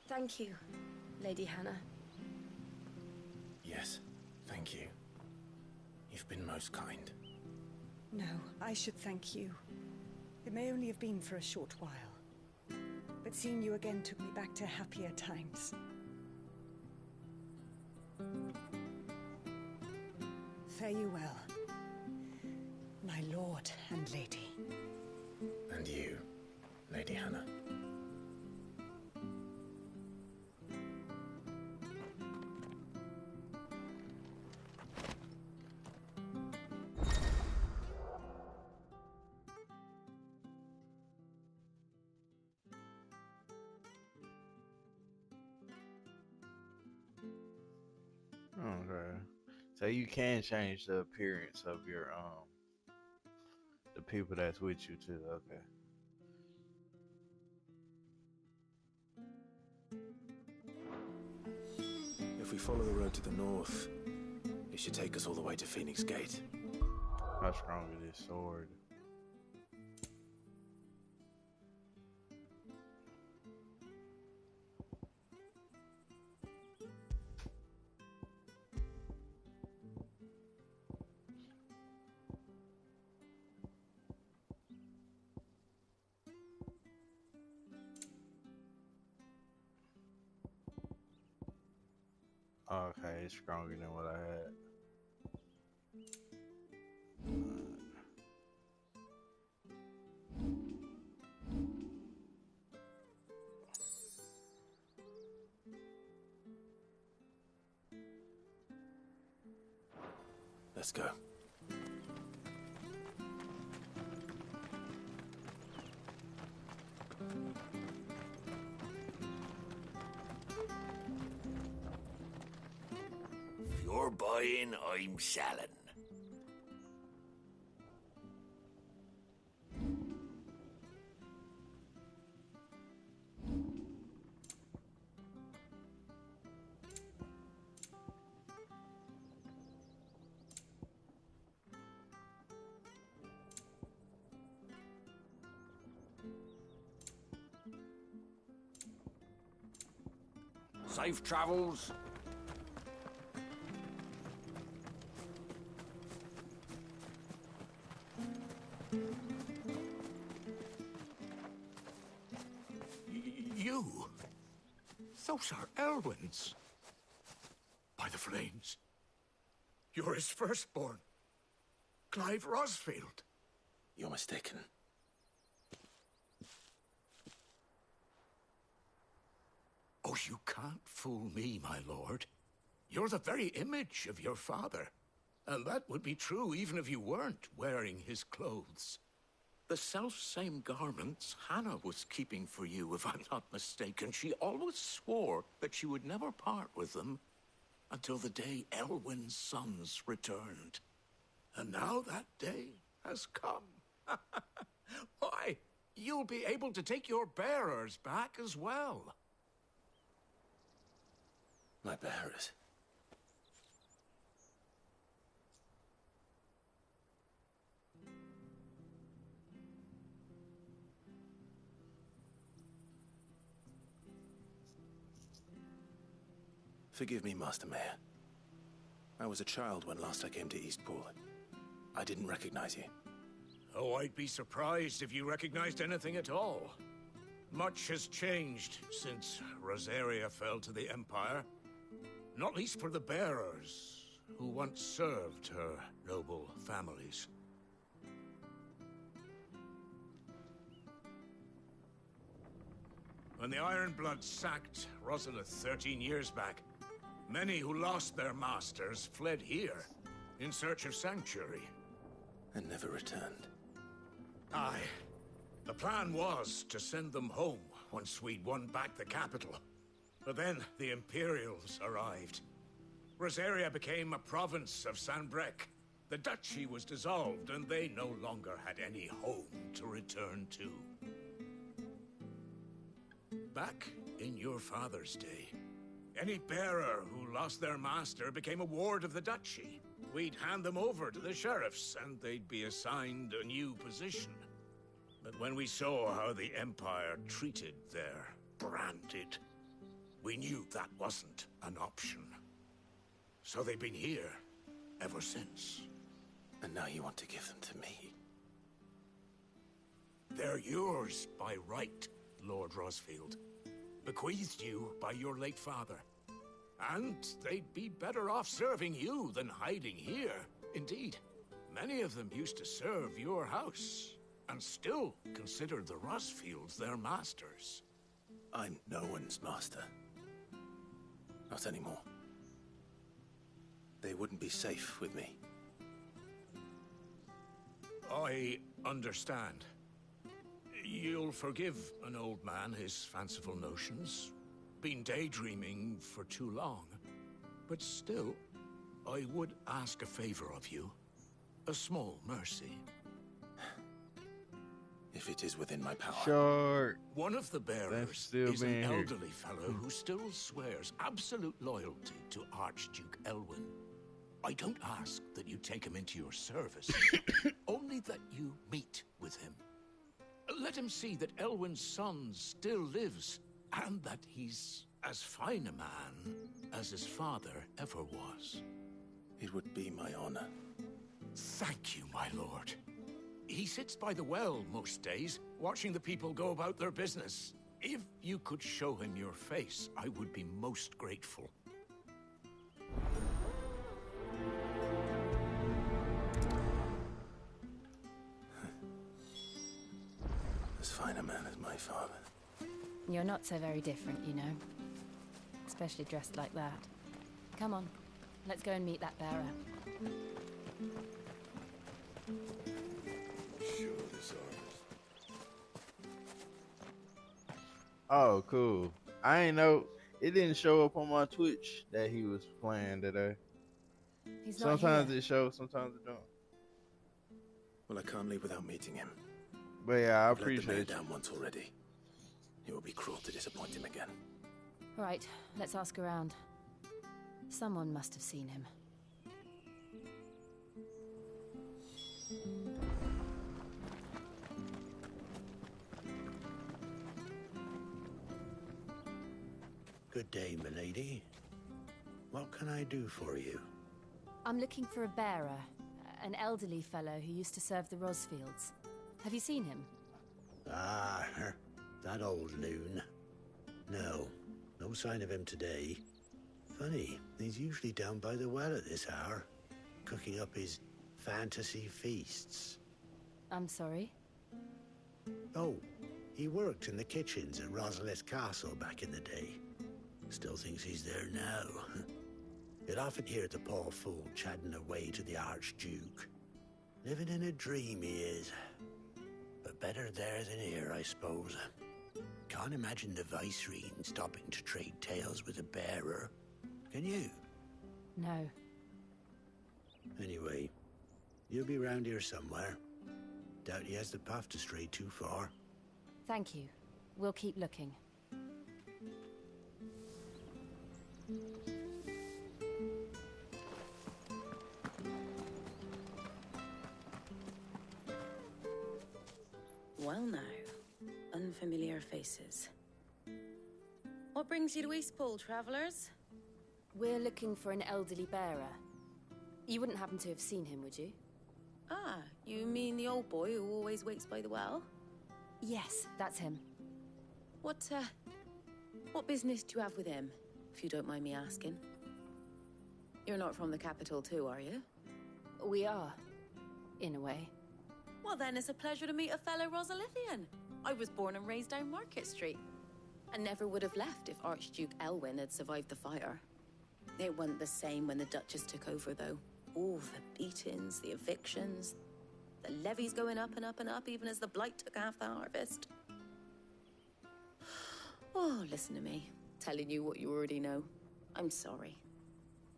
Thank you, Lady Hannah. Yes, thank you. You've been most kind. No, I should thank you. It may only have been for a short while, but seeing you again took me back to happier times. Fare you well, my lord and lady. And you, Lady Hannah. Okay. So you can change the appearance of your the people that's with you too. Okay. If we follow the road to the north, it should take us all the way to Phoenix Gate. How strong is this sword? Okay, it's stronger than what I had. Let's go. If you're buying, I'm selling. Safe travels. You? Those are Elwyn's. By the flames. You're his firstborn. Clive Rosfield. You're mistaken. Oh, you can't fool me, my lord. You're the very image of your father. And that would be true even if you weren't wearing his clothes. The self-same garments Hannah was keeping for you, if I'm not mistaken. She always swore that she would never part with them until the day Elwyn's sons returned. And now that day has come. Why, you'll be able to take your bearers back as well. My bearers? Forgive me, Master Mayor. I was a child when last I came to Eastpool. I didn't recognize you. Oh, I'd be surprised if you recognized anything at all. Much has changed since Rosaria fell to the Empire. Not least for the bearers, who once served her noble families. When the Ironbloods sacked Rosalith 13 years back, many who lost their masters fled here in search of sanctuary. And never returned. Aye. The plan was to send them home once we'd won back the capital. But then the Imperials arrived. Rosaria became a province of Sanbreque. The duchy was dissolved, and they no longer had any home to return to. Back in your father's day, any bearer who lost their master became a ward of the duchy. We'd hand them over to the sheriffs, and they'd be assigned a new position. But when we saw how the Empire treated their branded, we knew that wasn't an option. So they've been here ever since. And now you want to give them to me? They're yours by right, Lord Rosfield. Bequeathed you by your late father. And they'd be better off serving you than hiding here. Indeed, many of them used to serve your house, and still consider the Rosfields their masters. I'm no one's master. Not anymore. They wouldn't be safe with me. I understand. You'll forgive an old man his fanciful notions. Been daydreaming for too long. But still, I would ask a favor of you. A small mercy. If it is within my power. Short. One of the bearers is an elderly fellow who still swears absolute loyalty to Archduke Elwyn. I don't ask that you take him into your service, only that you meet with him. Let him see that Elwyn's son still lives, and that he's as fine a man as his father ever was. It would be my honor. Thank you, my lord. He sits by the well most days, watching the people go about their business. If you could show him your face, I would be most grateful. As fine a man as my father. You're not so very different, you know. Especially dressed like that. Come on, let's go and meet that bearer. Sure this Oh, cool. I ain't know. It didn't show up on my Twitch that he was playing today. He's not Sometimes here. it shows, sometimes it don't. Well, I can't leave without meeting him. But yeah, I I've let the mayor appreciate you. down once already. It would be cruel to disappoint him again. Right, let's ask around. Someone must have seen him. Good day, milady. What can I do for you? I'm looking for a bearer, an elderly fellow who used to serve the Rosfields. Have you seen him? Ah, that old loon. No sign of him today. Funny, he's usually down by the well at this hour, cooking up his fantasy feasts. I'm sorry? Oh, he worked in the kitchens at Rosalith Castle back in the day. Still thinks he's there now. You'd often hear the poor fool chatting away to the Archduke. Living in a dream he is. better there than here, I suppose. Can't imagine the Viceroy stopping to trade tales with a bearer. Can you? No. Anyway, you'll be round here somewhere. Doubt he has the path to stray too far. Thank you. We'll keep looking. Well now, unfamiliar faces. What brings you to Eastpool, travellers? We're looking for an elderly bearer. You wouldn't happen to have seen him, would you? Ah, you mean the old boy who always waits by the well? Yes, that's him. What business do you have with him, if you don't mind me asking? You're not from the capital too, are you? We are, in a way. Well then, it's a pleasure to meet a fellow Rosalithian. I was born and raised down Market Street, and never would have left if Archduke Elwyn had survived the fire. It wasn't the same when the Duchess took over, though. All the beatings, the evictions, the levies going up and up and up, even as the blight took half the harvest. Oh, listen to me, telling you what you already know. I'm sorry.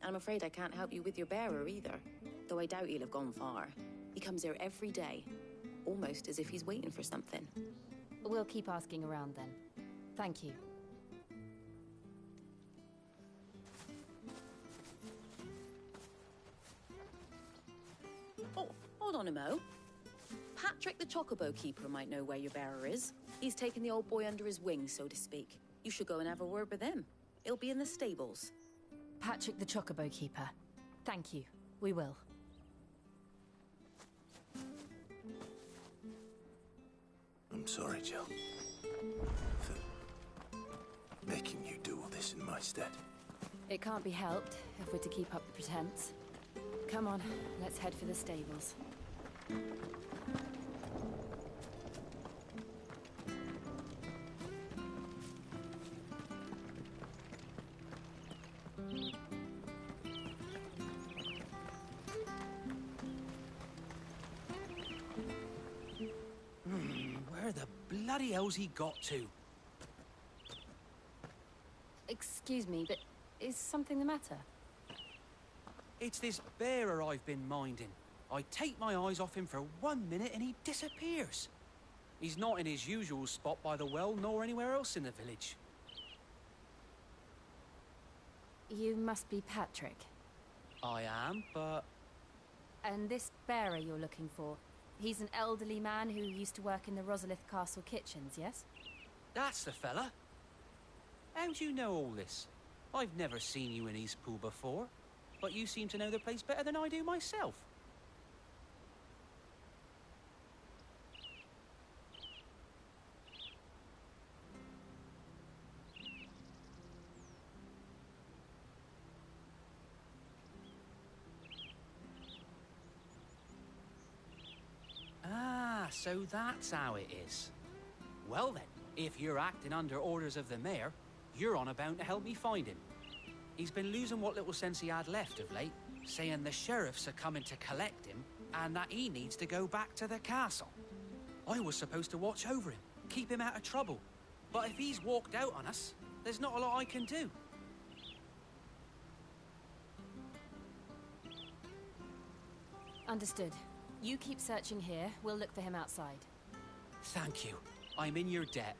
I'm afraid I can't help you with your bearer either, though I doubt he'll have gone far. He comes here every day, almost as if he's waiting for something. We'll keep asking around then. Thank you. Oh, hold on a mo. Patrick the Chocobo Keeper might know where your bearer is. He's taken the old boy under his wing, so to speak. You should go and have a word with him. He'll be in the stables. Patrick the Chocobo Keeper. Thank you. We will. I'm sorry, Jill, for making you do all this in my stead. It can't be helped if we're to keep up the pretense. Come on, let's head for the stables. Where the bloody hell's he got to? Excuse me, but is something the matter? It's this bearer I've been minding. I take my eyes off him for 1 minute and he disappears. He's not in his usual spot by the well, nor anywhere else in the village. You must be Patrick. I am, but... And this bearer you're looking for, he's an elderly man who used to work in the Rosalith Castle kitchens, yes? That's the fella. How do you know all this? I've never seen you in Eastpool before, but you seem to know the place better than I do myself. Ah, so that's how it is. Well then, if you're acting under orders of the mayor, you're on about to help me find him. He's been losing what little sense he had left of late, saying the sheriffs are coming to collect him and that he needs to go back to the castle. I was supposed to watch over him, keep him out of trouble. But if he's walked out on us, there's not a lot I can do. Understood. You keep searching here, we'll look for him outside. Thank you. I'm in your debt.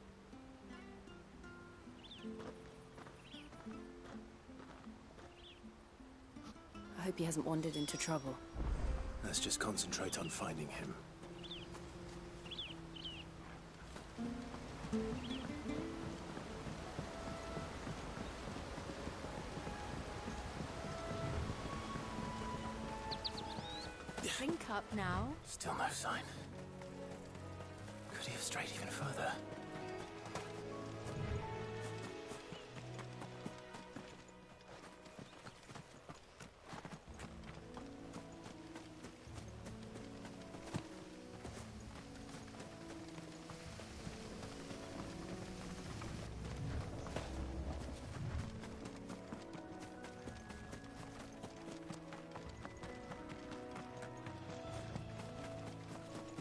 I hope he hasn't wandered into trouble. Let's just concentrate on finding him. Drink up now. Still no sign. Could he have strayed even further?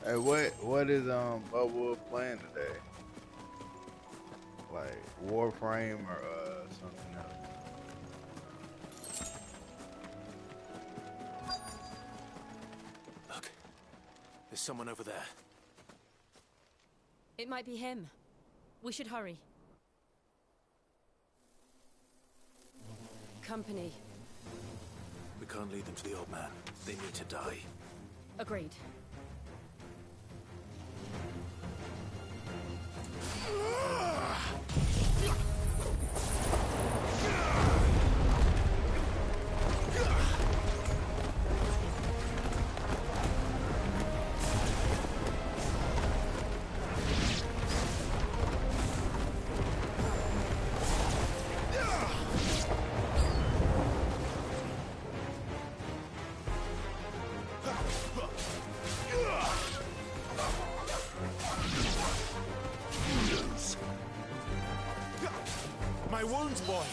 Hey, what is Bubba playing today? Like Warframe or something else? Look, there's someone over there. It might be him. We should hurry. Company. We can't lead them to the old man. They need to die. Agreed. My wounds, boy!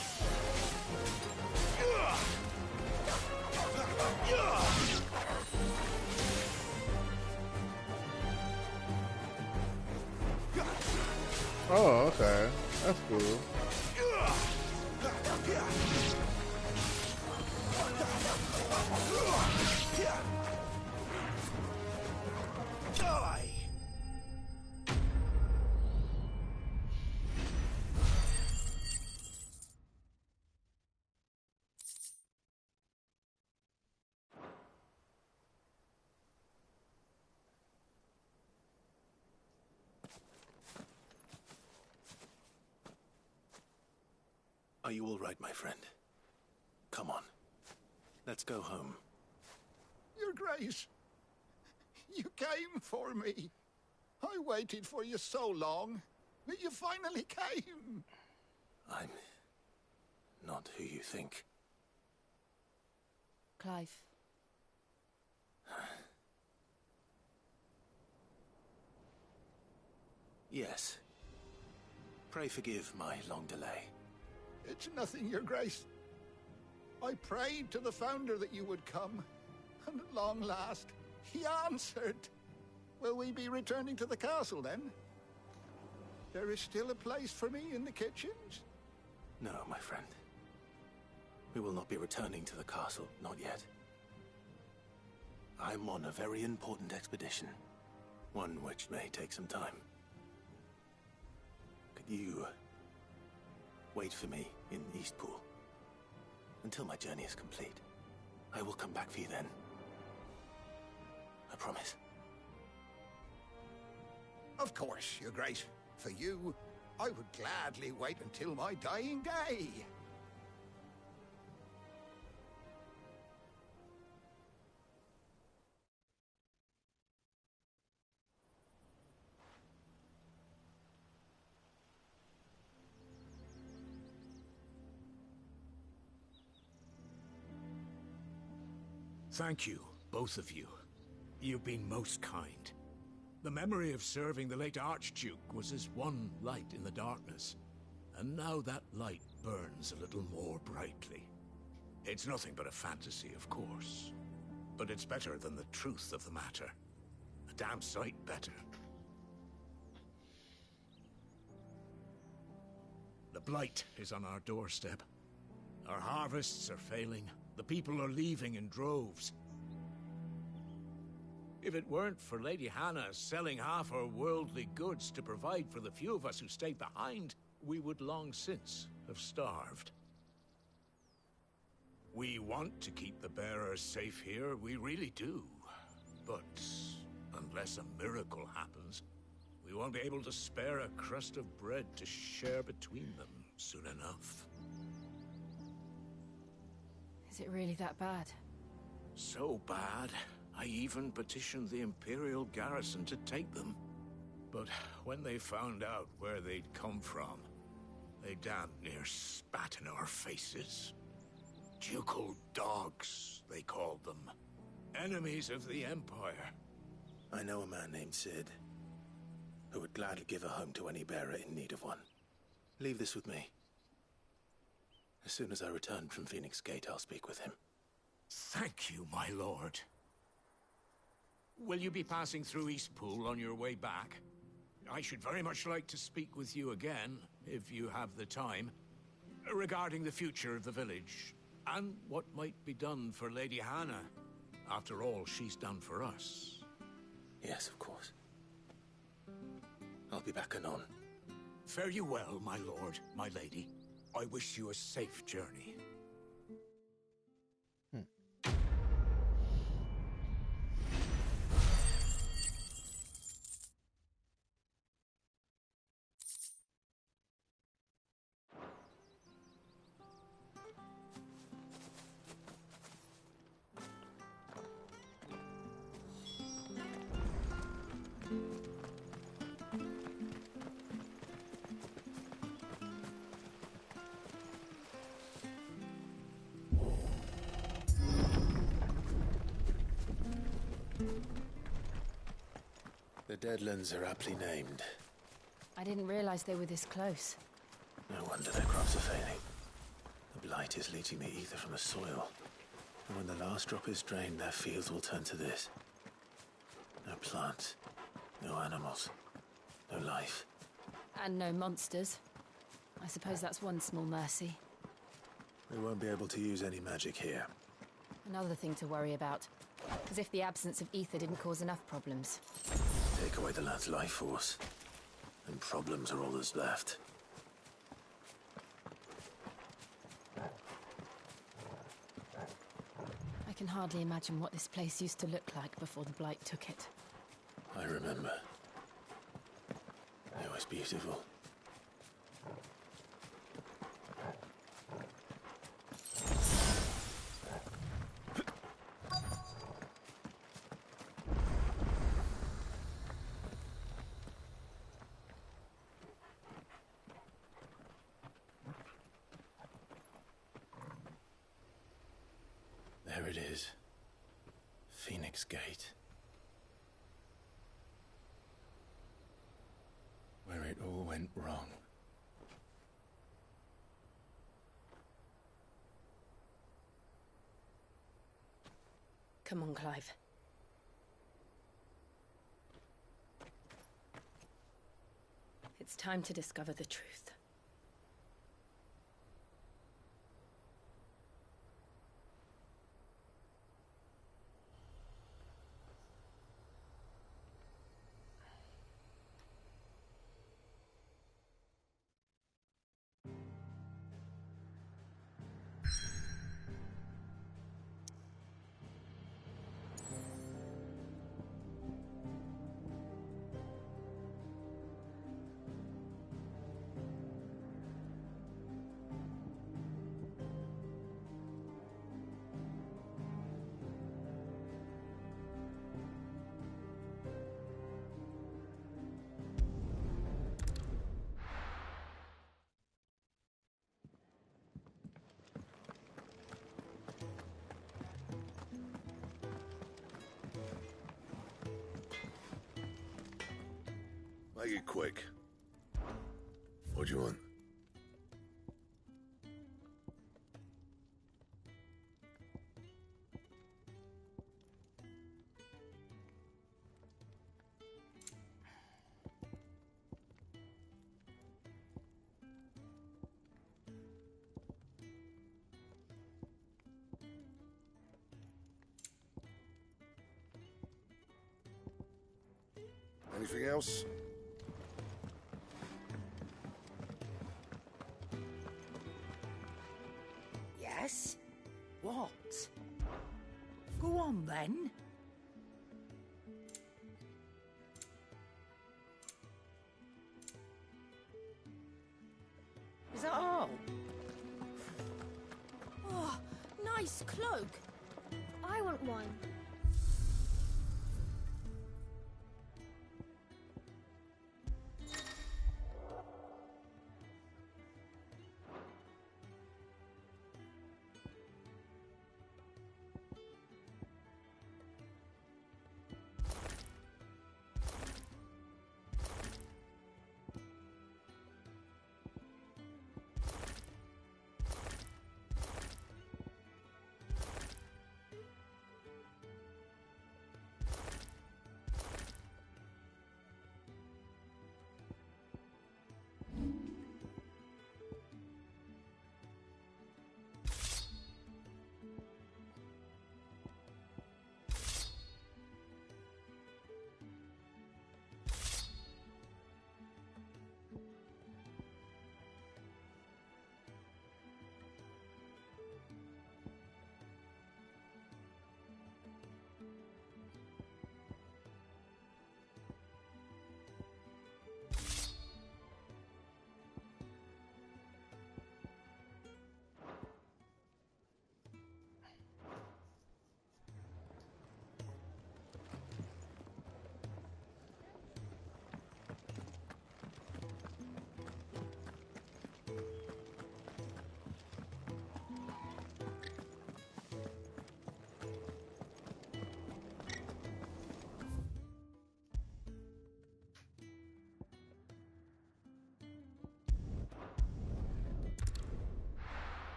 Oh, okay. That's cool. Are you all right, my friend? Come on. Let's go home. Your Grace, you came for me. I waited for you so long, but you finally came. I'm not who you think. Clive. Yes. Pray forgive my long delay. It's nothing, Your Grace. I prayed to the Founder that you would come, and at long last, he answered. Will we be returning to the castle, then? There is still a place for me in the kitchens? No, my friend. We will not be returning to the castle, not yet. I'm on a very important expedition, one which may take some time. Could you wait for me in Eastpool until my journey is complete? I will come back for you then. I promise. Of course, Your Grace. For you, I would gladly wait until my dying day. Thank you, both of you. You've been most kind. The memory of serving the late Archduke was as one light in the darkness, and now that light burns a little more brightly. It's nothing but a fantasy, of course, but it's better than the truth of the matter. A damn sight better. The blight is on our doorstep. Our harvests are failing. The people are leaving in droves. If it weren't for Lady Hannah selling half her worldly goods to provide for the few of us who stayed behind, we would long since have starved. We want to keep the bearers safe here, we really do. But unless a miracle happens, we won't be able to spare a crust of bread to share between them soon enough. Is it really that bad? So bad, I even petitioned the Imperial garrison to take them. But when they found out where they'd come from, they damn near spat in our faces. Ducal dogs, they called them. Enemies of the Empire. I know a man named Sid, who would gladly give a home to any bearer in need of one. Leave this with me. As soon as I return from Phoenix Gate, I'll speak with him. Thank you, my lord. will you be passing through Eastpool on your way back? I should very much like to speak with you again, if you have the time, regarding the future of the village, and what might be done for Lady Hannah. After all, she's done for us. Yes, of course. I'll be back anon. Fare you well, my lord, my lady. I wish you a safe journey. The Deadlands are aptly named. I didn't realize they were this close. No wonder their crops are failing. The blight is leaching the ether from the soil. And when the last drop is drained, their fields will turn to this. No plants, no animals, no life. And no monsters. I suppose that's one small mercy. We won't be able to use any magic here. Another thing to worry about. As if the absence of ether didn't cause enough problems. Take away the lad's life force, and problems are all that's left. I can hardly imagine what this place used to look like before the Blight took it. I remember. It was beautiful. There it is. Phoenix Gate. Where it all went wrong. Come on, Clive. It's time to discover the truth. Make it quick. What do you want? Anything else? Yes? What? Go on, then. Is that all? Oh, nice cloak. I want one.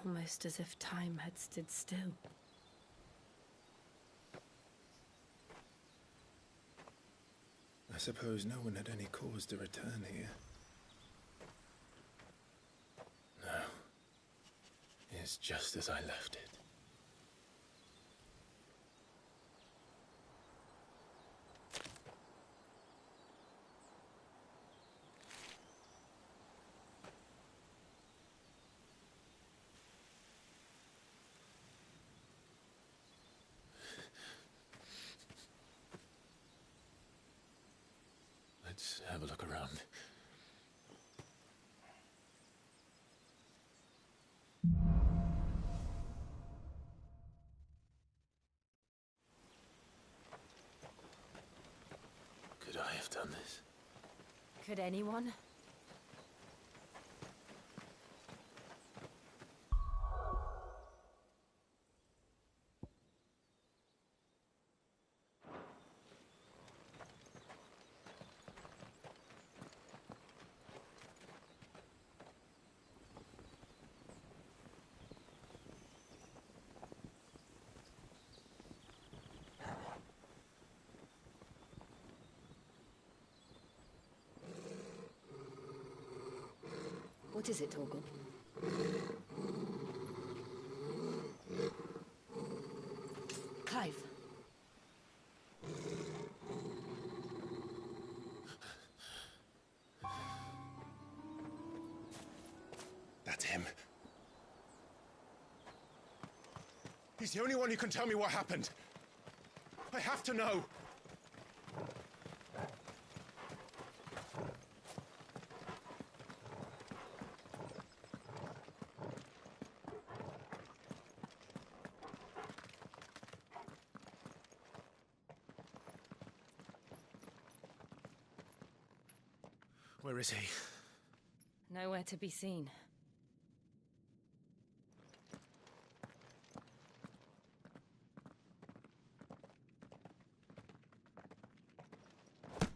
Almost as if time had stood still. I suppose no one had any cause to return here. No. It's just as I left it. Let's have a look around. Could I have done this? Could anyone? What is it, Torgal? Clive. That's him. He's the only one who can tell me what happened. I have to know. Where is he? Nowhere to be seen.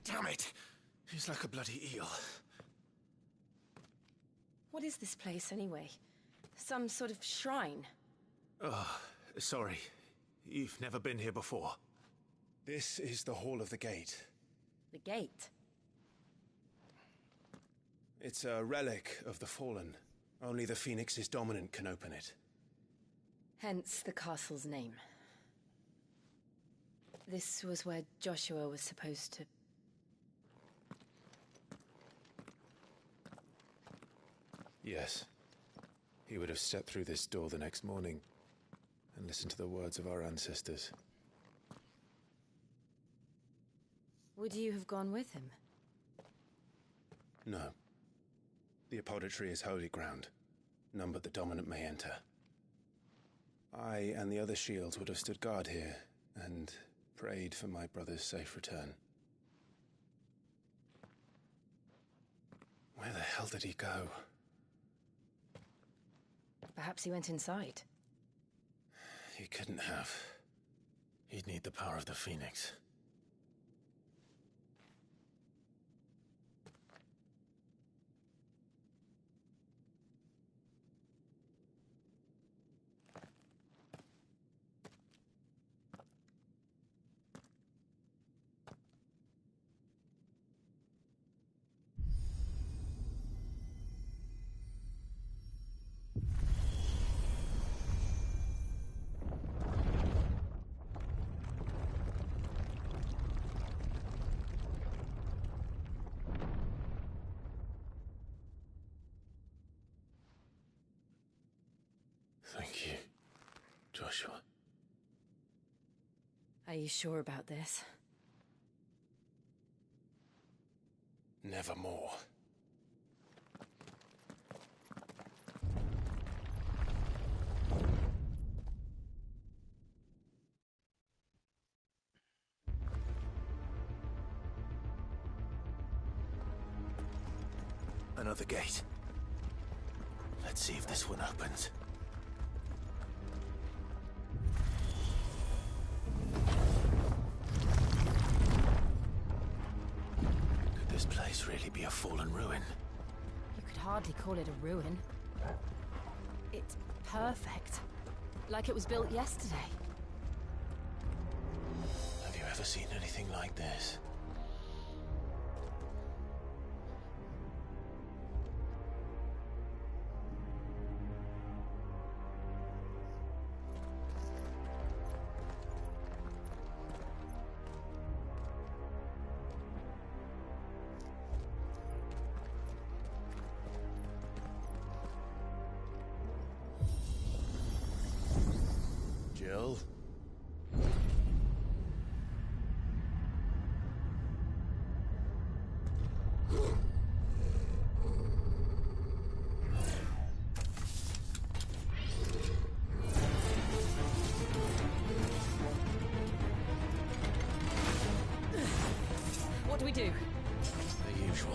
Damn it! He's like a bloody eel. What is this place, anyway? Some sort of shrine? Oh, sorry. You've never been here before. This is the Hall of the Gate. The gate? It's a relic of the Fallen. Only the Phoenix's dominant can open it. Hence the castle's name. This was where Joshua was supposed to... Yes. He would have stepped through this door the next morning and listened to the words of our ancestors. Would you have gone with him? No. The apodatory is holy ground. None but the dominant may enter. I and the other shields would have stood guard here and prayed for my brother's safe return. Where the hell did he go? Perhaps he went inside. He couldn't have. He'd need the power of the Phoenix. Thank you, Joshua. Are you sure about this? Nevermore. Another gate. Let's see if this one opens. Could this place really be a fallen ruin? You could hardly call it a ruin. It's perfect. Like it was built yesterday. Have you ever seen anything like this? Jill? What do we do? The usual.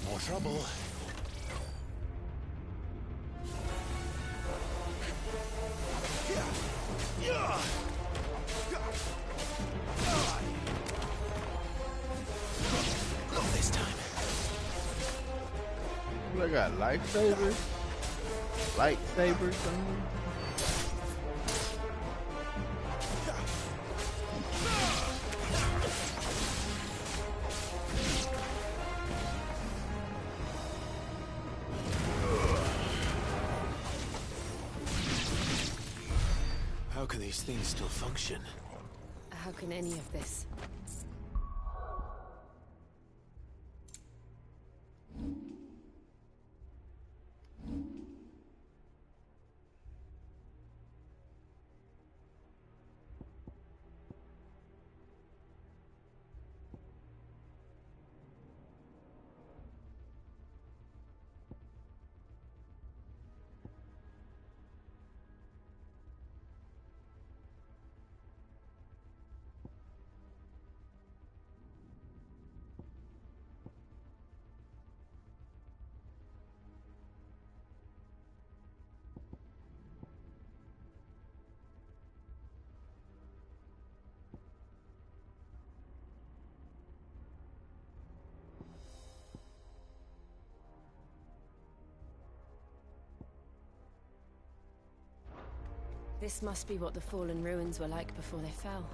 More trouble. Not this time. What I got? Lifesavers? Lightsabers? Something? How can these things still function? How can any of this? This must be what the fallen ruins were like before they fell.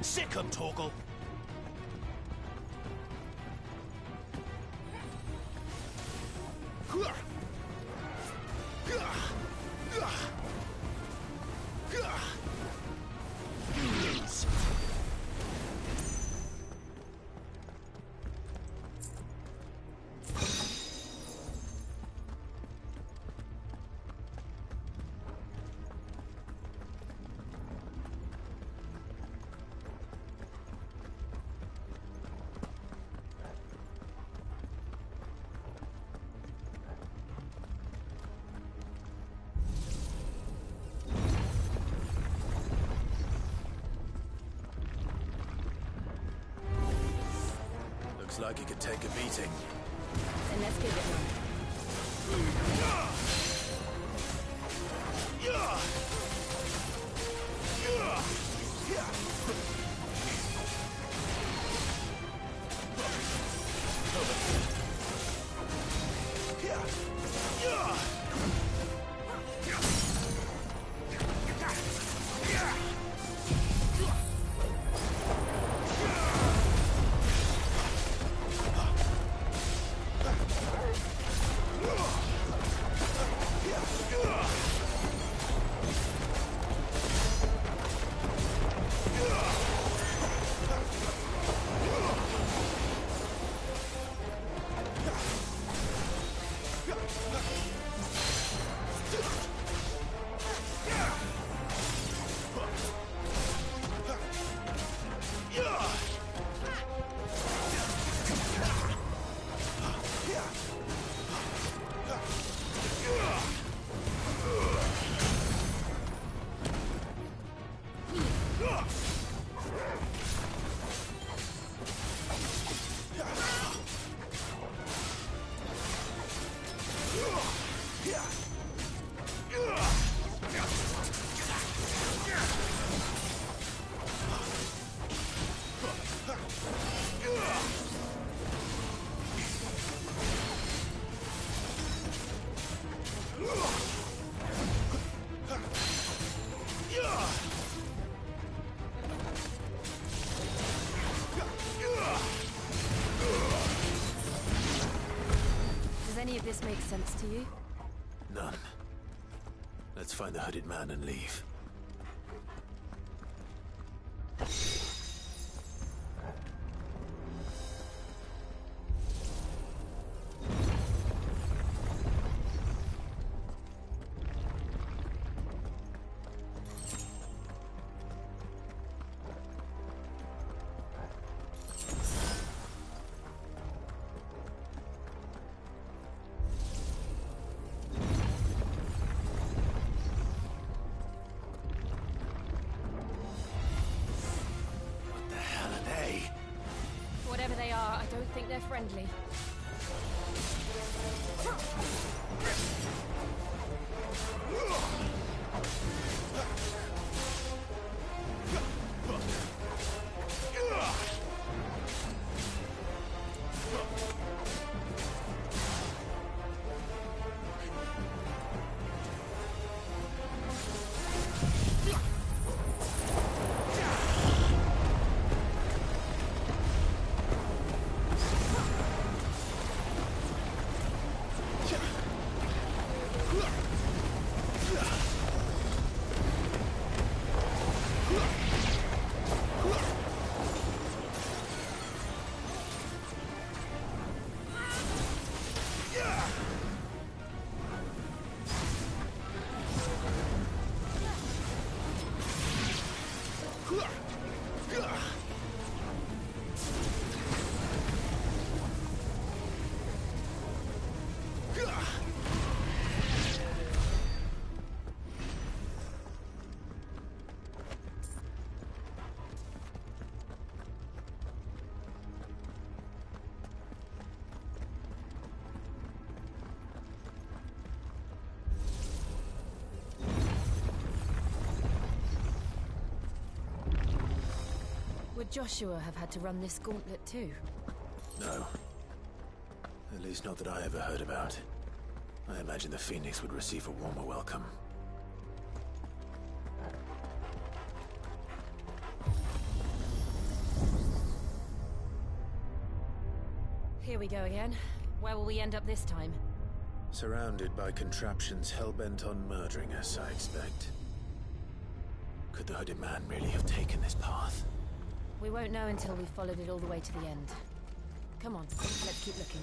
Sick 'em, Torgal! Looks like he could take a beating. Then let's give it one. Does any of this make sense to you? None. Let's find the hooded man and leave. Whatever they are, I don't think they're friendly. Would Joshua have had to run this gauntlet too? No. At least not that I ever heard about. I imagine the Phoenix would receive a warmer welcome. Here we go again. Where will we end up this time? Surrounded by contraptions hell-bent on murdering us, I expect. Could the hooded man really have taken this path? We won't know until we've followed it all the way to the end. Come on, let's keep looking.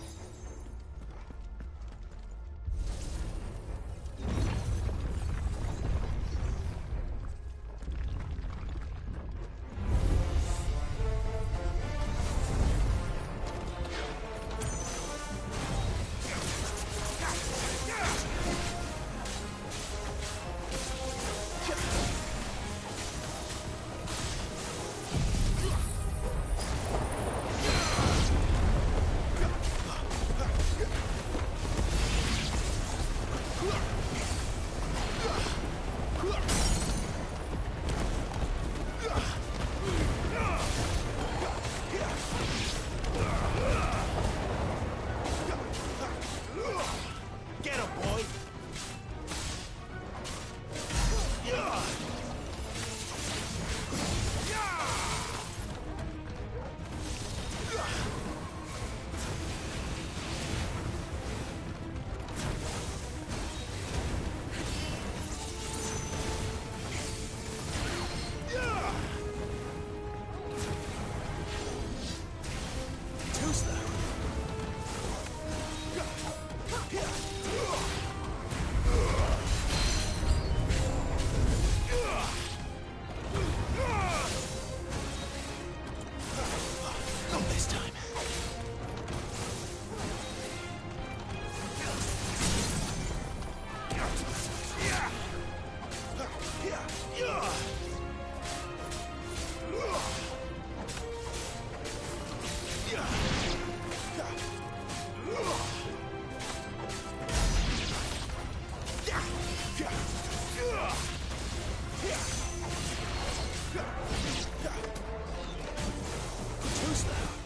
Who's there?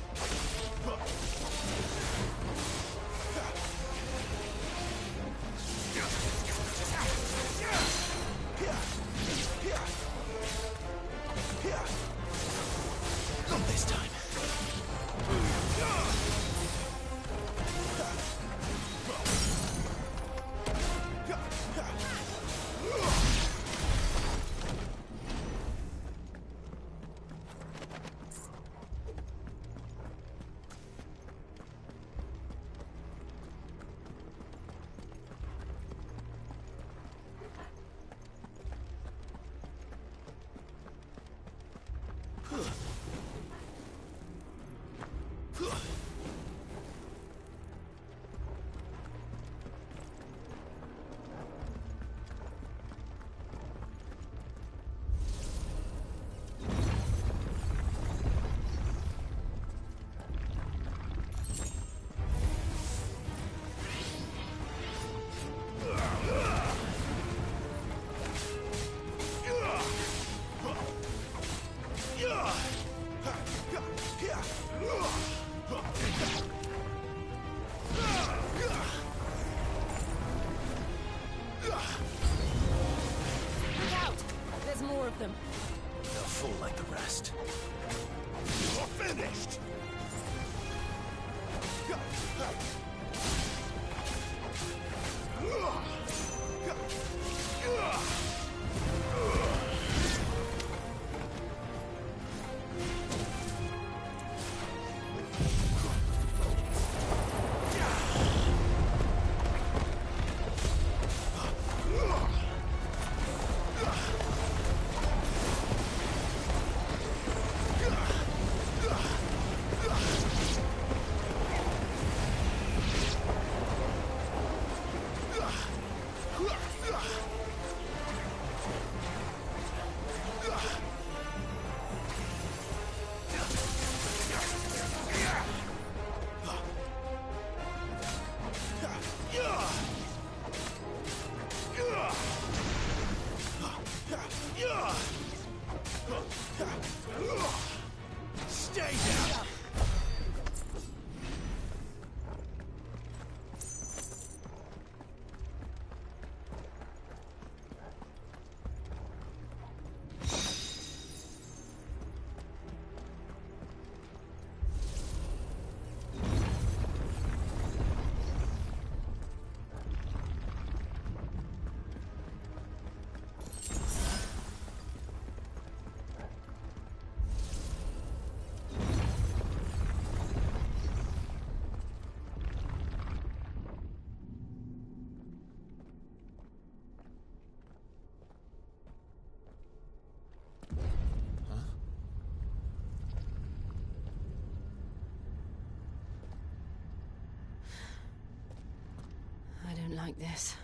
Not this time. Look out! There's more of them. They'll fall like the rest. You're finished! Stay down! I don't like this.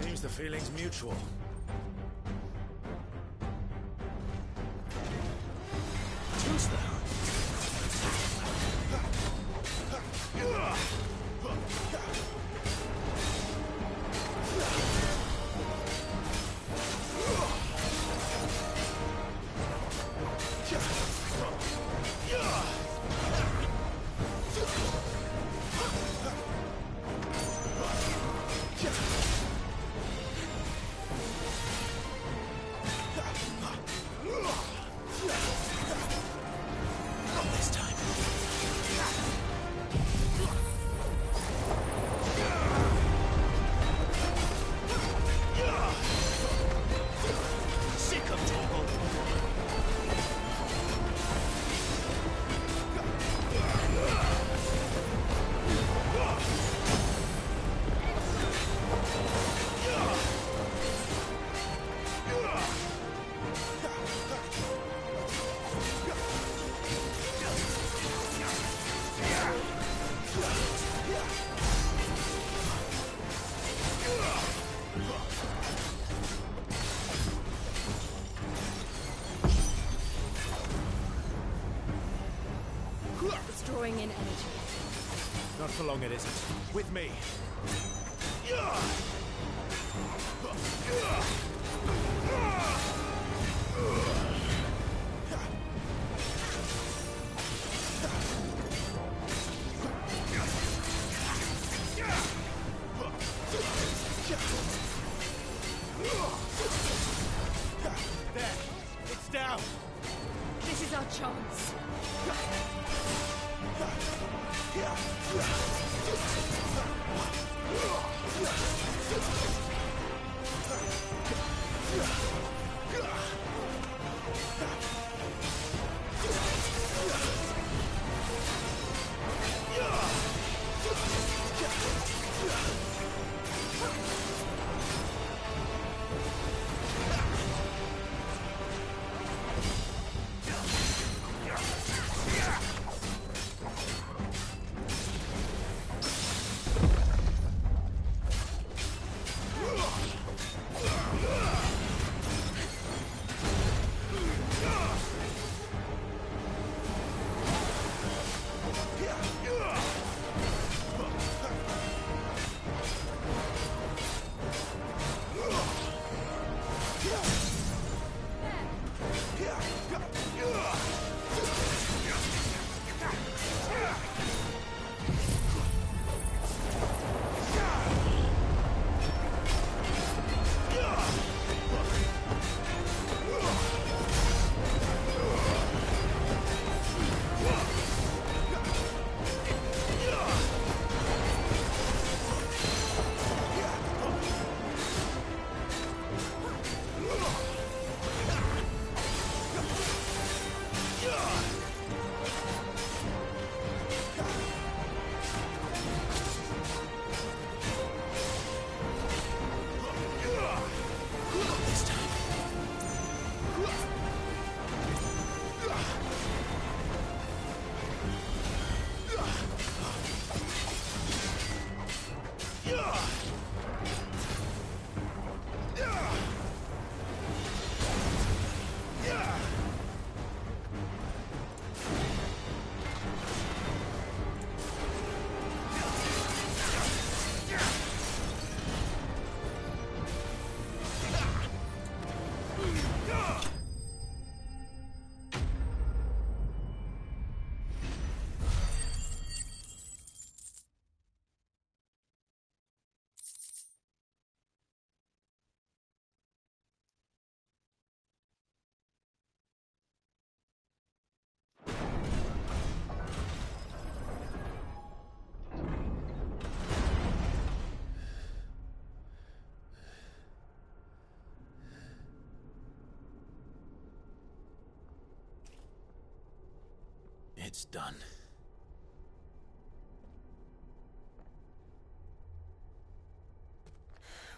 Seems the feeling's mutual. Who's there? drawing in energy. Not for long, it isn't. With me. There! It's down! This is our chance. It's done.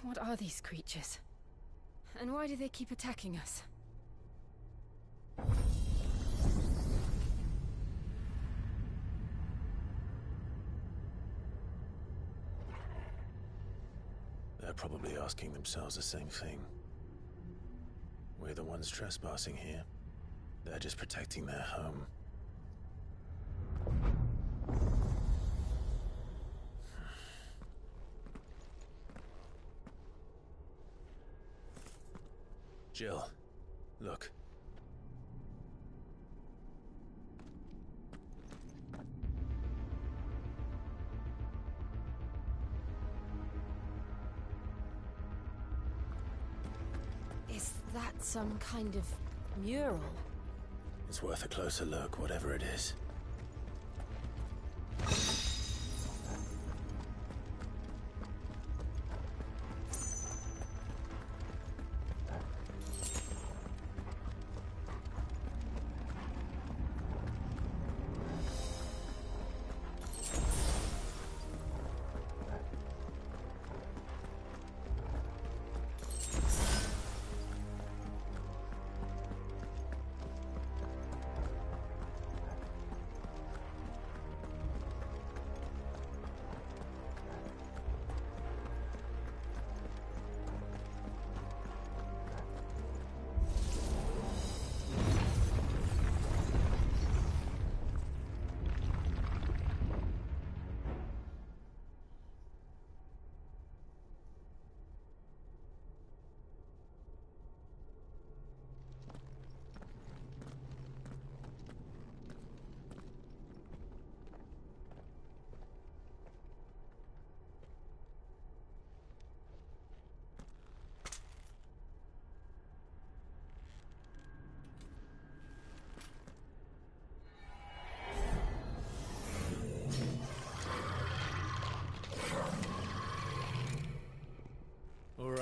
What are these creatures? And why do they keep attacking us? They're probably asking themselves the same thing. We're the ones trespassing here. They're just protecting their home. Jill, look. Is that some kind of mural? It's worth a closer look, whatever it is.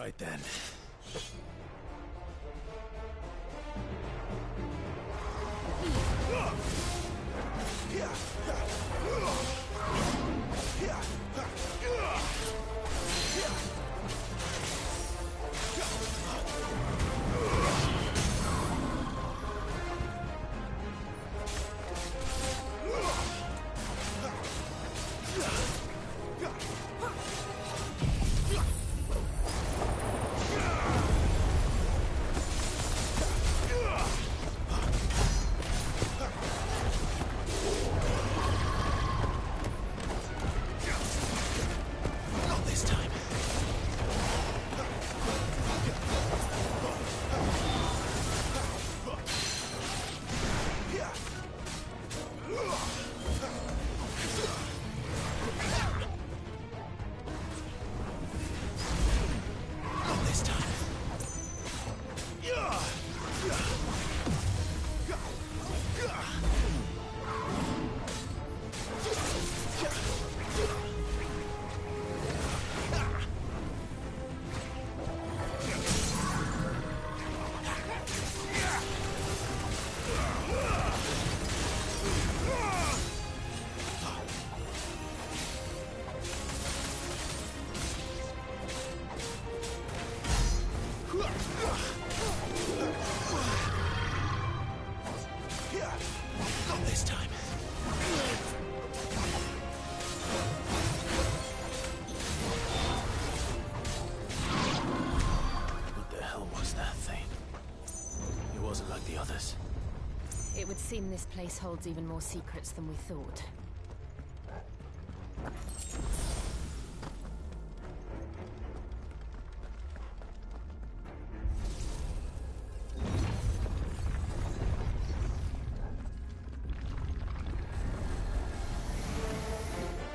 right then. It would seem this place holds even more secrets than we thought.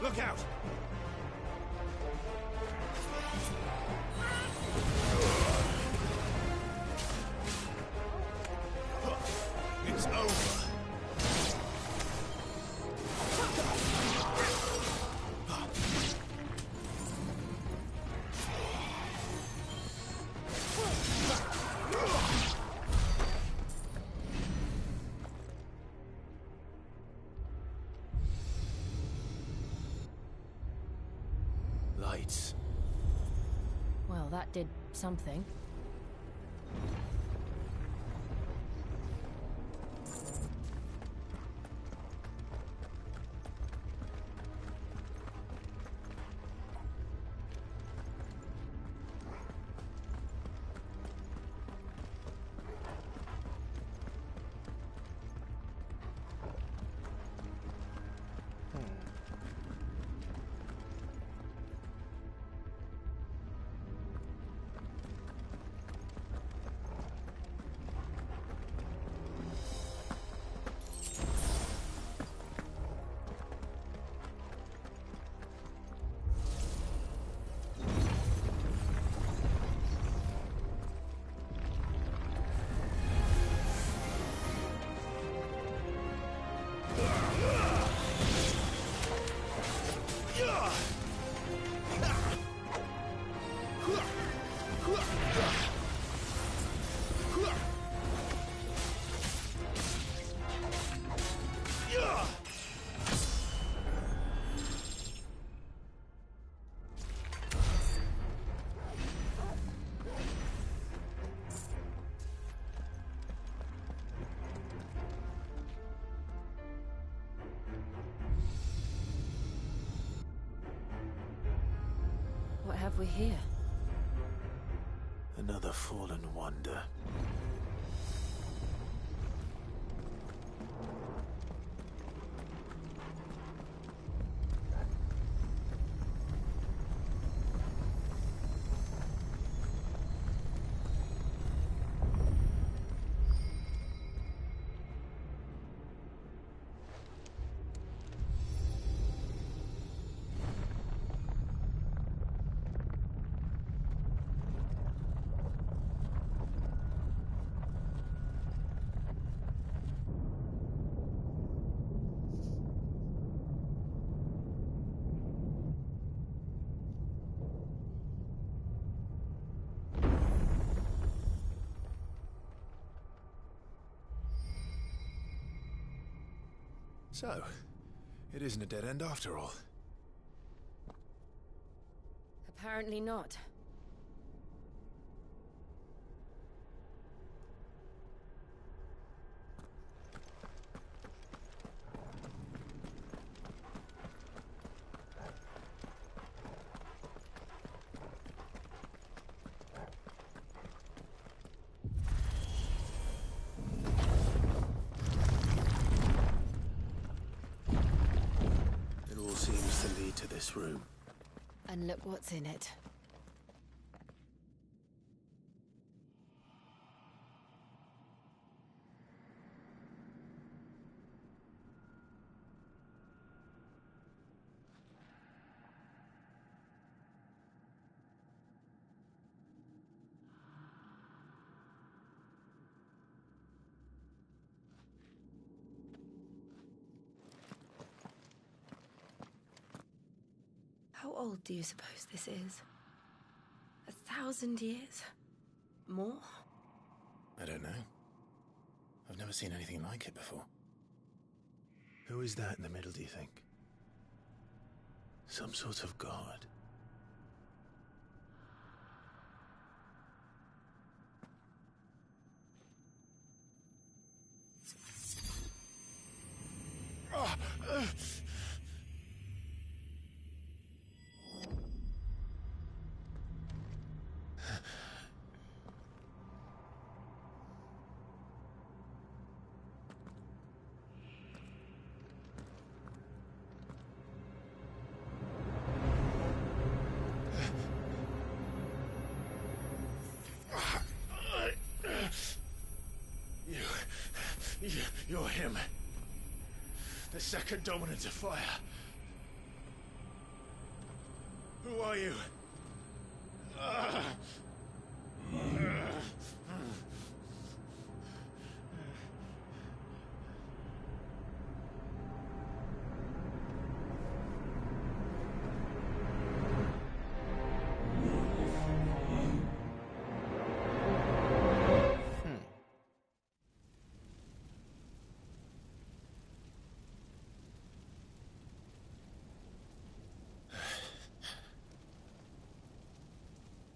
Look out! It's over. Lights. Well, that did something. What have we here? Another fallen wonder. So, it isn't a dead end after all. Apparently not. It all seems to lead to this room. And look what's in it. How old do you suppose this is? 1,000 years? More? I don't know. I've never seen anything like it before. Who is that in the middle, do you think? Some sort of god? You're him. The second dominant of fire. Who are you?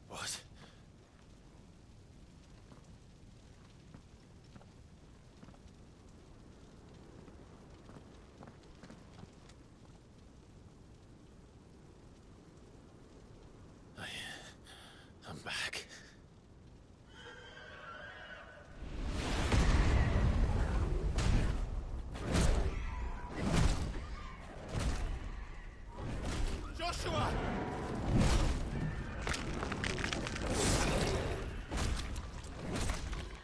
What? I'm back. Joshua!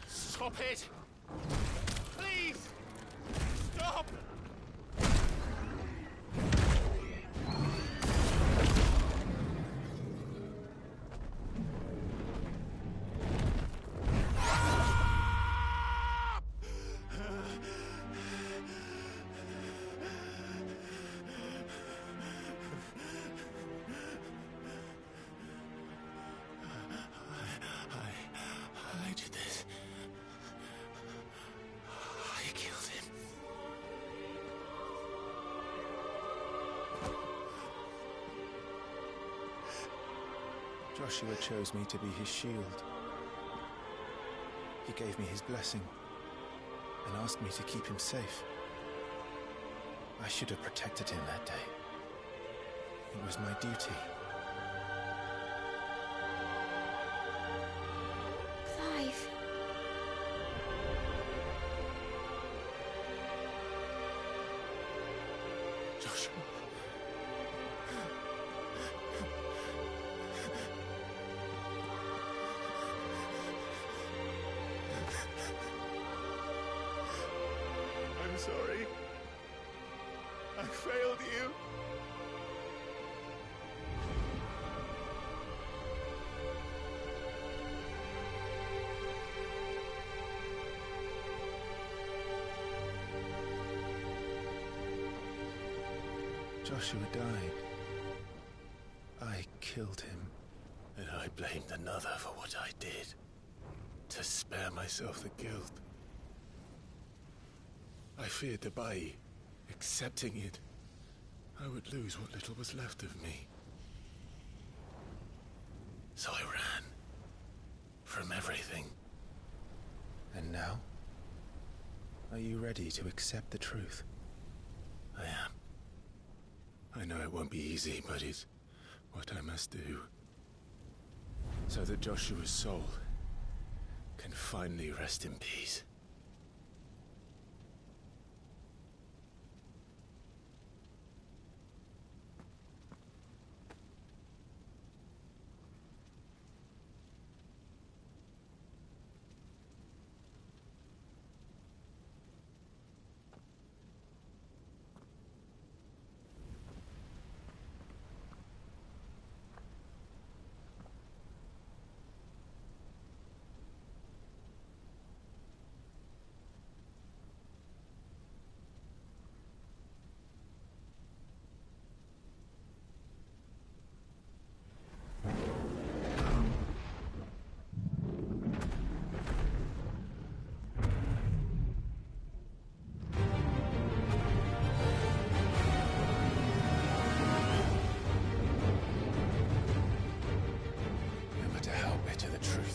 Stop it! Please! Stop! I did this. I killed him. Joshua chose me to be his shield. He gave me his blessing and asked me to keep him safe. I should have protected him that day. It was my duty. Clive. Joshua. I'm sorry. I failed you. Joshua died. I killed him. And I blamed another for what I did. To spare myself the guilt. I feared the Bai. Accepting it, I would lose what little was left of me. So I ran. From everything. And now? Are you ready to accept the truth? I am. I know it won't be easy, but it's what I must do. So that Joshua's soul can finally rest in peace.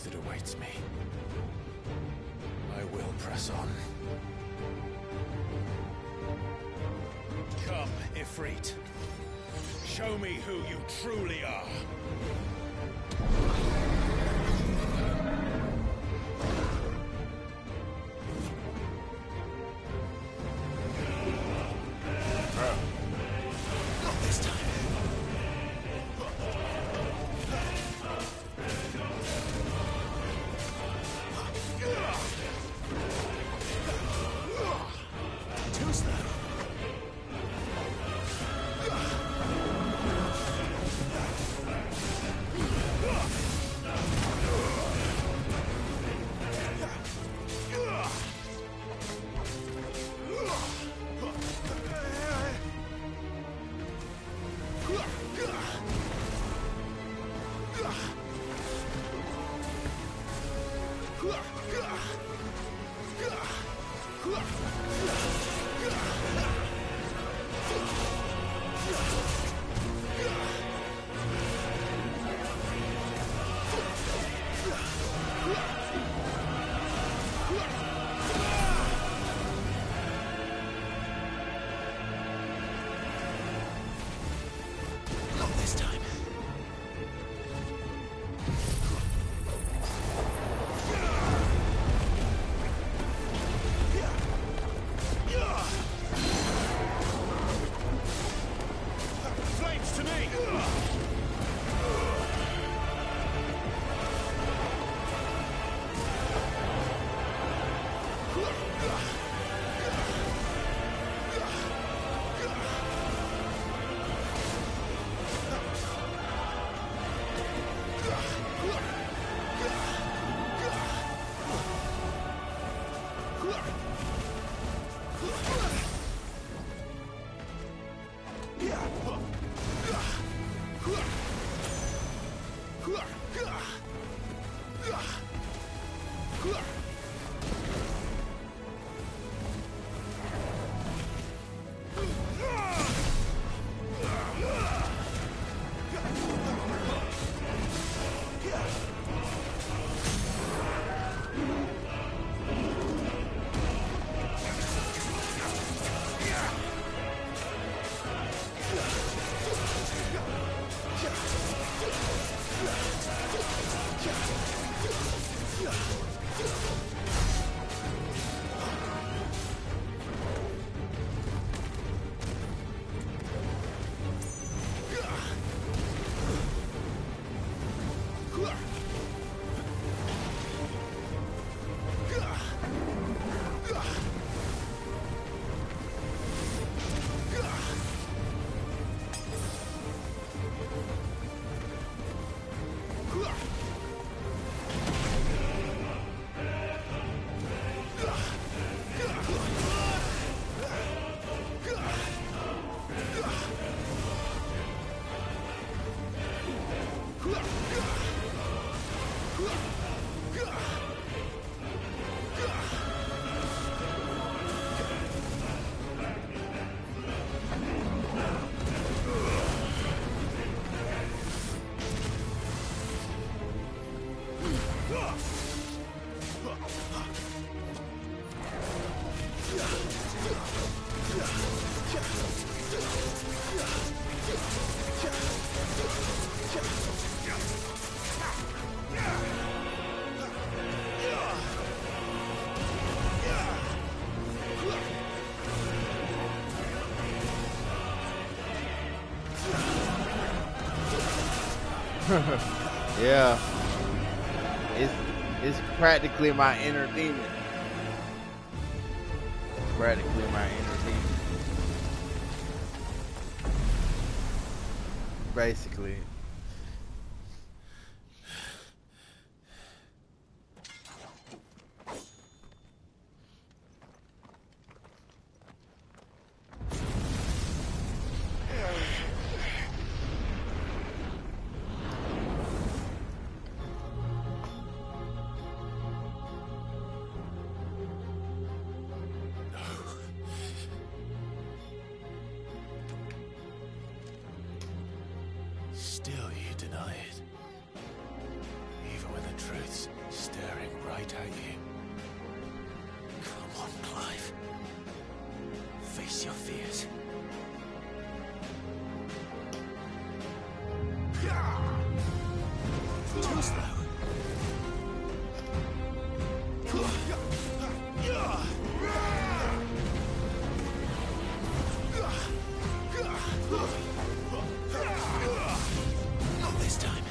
That awaits me. I will press on. Come, Ifrit. Show me who you truly are. Not this time. Too slow. Not this time. Flames to me! Yeah. It's practically my inner demon. Practically my inner demon. Basically. Still you deny it. Even when the truth's staring right at you. Come on, Clive. Face your fears. Too slow. Not this time.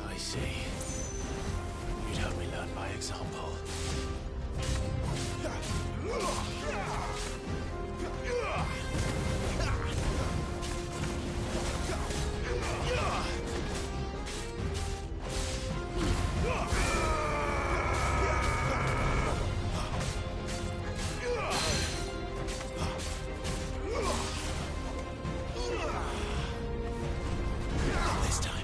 I see. You'd help me learn by example. Not this time.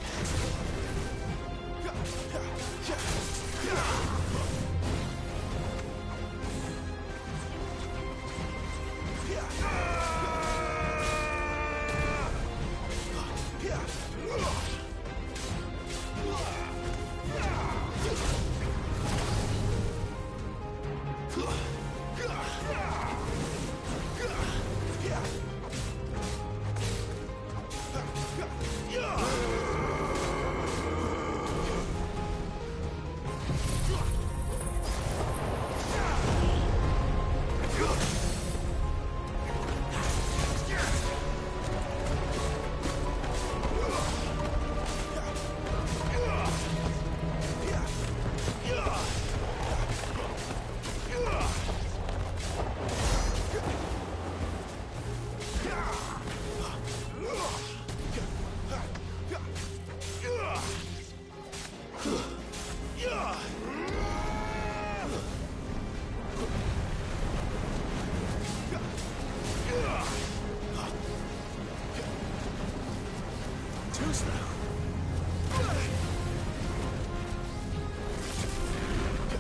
Too slow.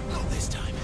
Not this time.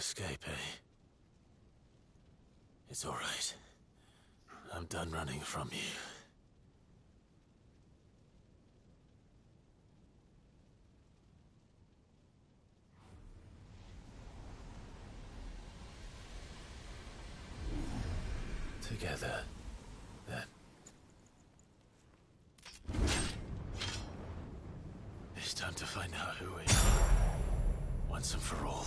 escape, eh? It's all right. I'm done running from you. Together, then. It's time to find out who we are, once and for all.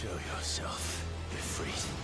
Show yourself, Ifrit.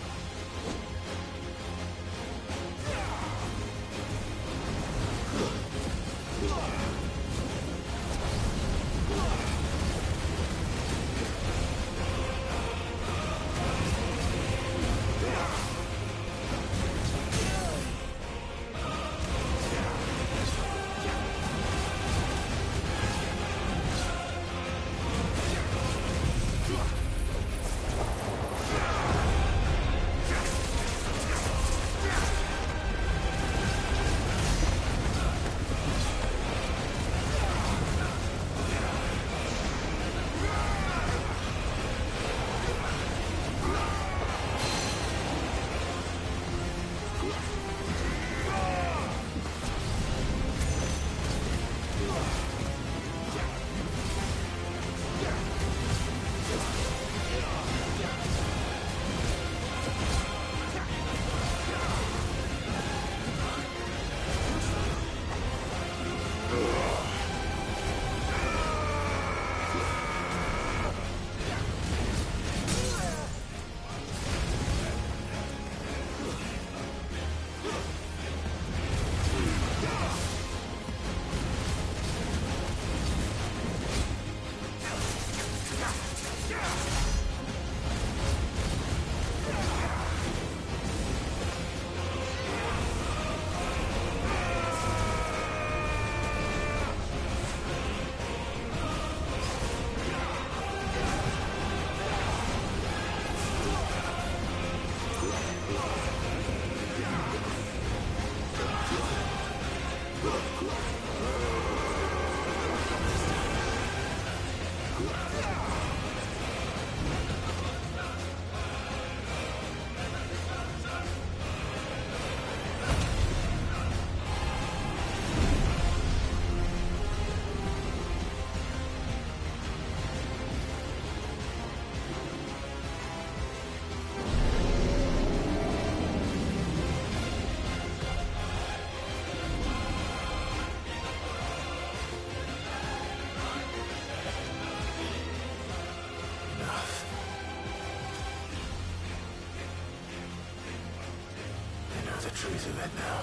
Truth of it now.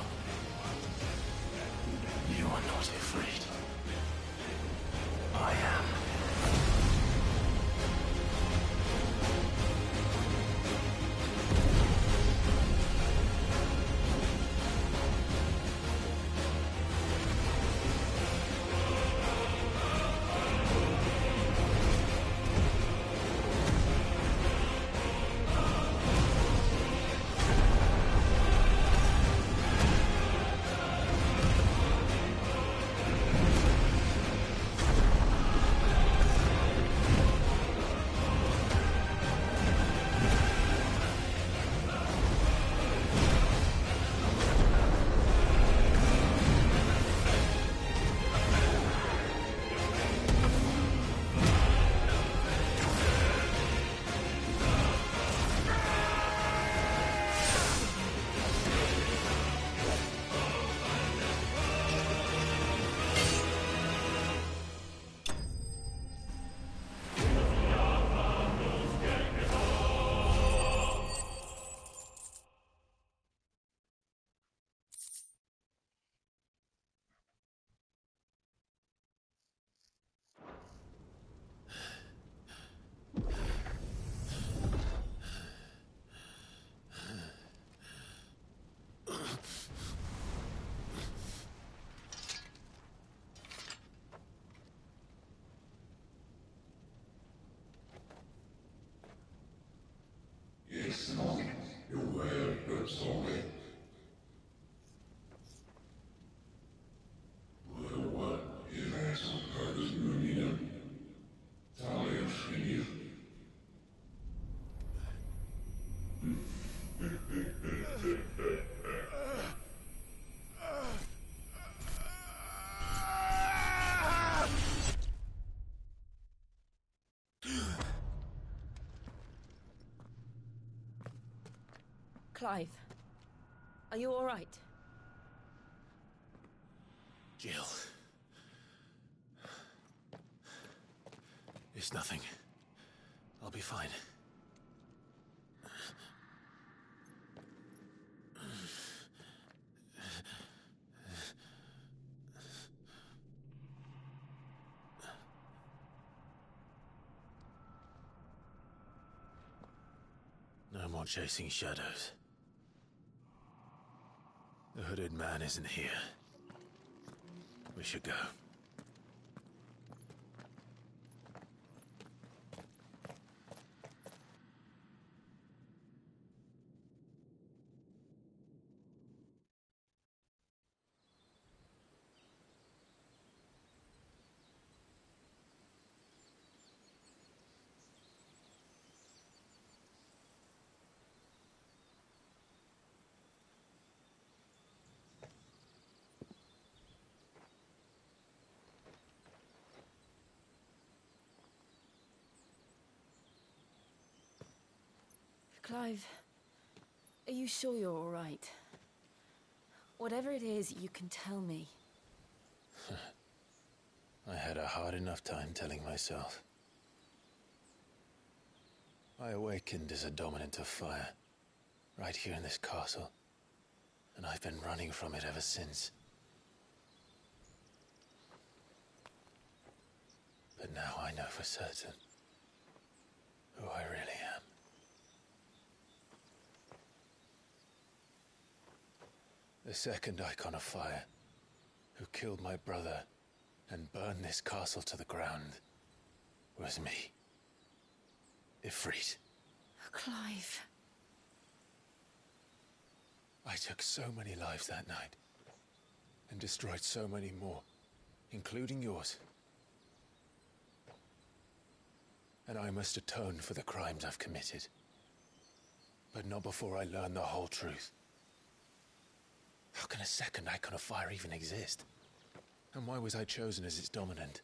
You are not afraid. I am. Clive, are you all right? Jill. It's nothing. I'll be fine. No more chasing shadows. The hooded man isn't here. We should go. Clive, are you sure you're all right? Whatever it is, you can tell me. I had a hard enough time telling myself. I awakened as a dominant of fire, right here in this castle, and I've been running from it ever since. But now I know for certain who I really am. The second icon of fire, who killed my brother and burned this castle to the ground, was me. Ifrit. Clive. I took so many lives that night, and destroyed so many more, including yours. And I must atone for the crimes I've committed. But not before I learn the whole truth. How can a second icon of fire even exist? And why was I chosen as its dominant?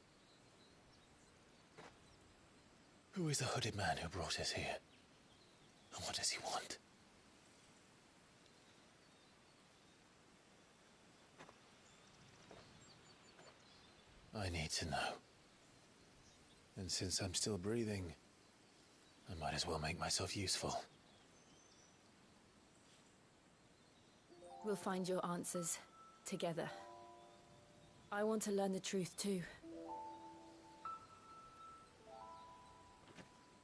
Who is the hooded man who brought us here? And what does he want? I need to know. And since I'm still breathing, I might as well make myself useful. We'll find your answers together. I want to learn the truth too.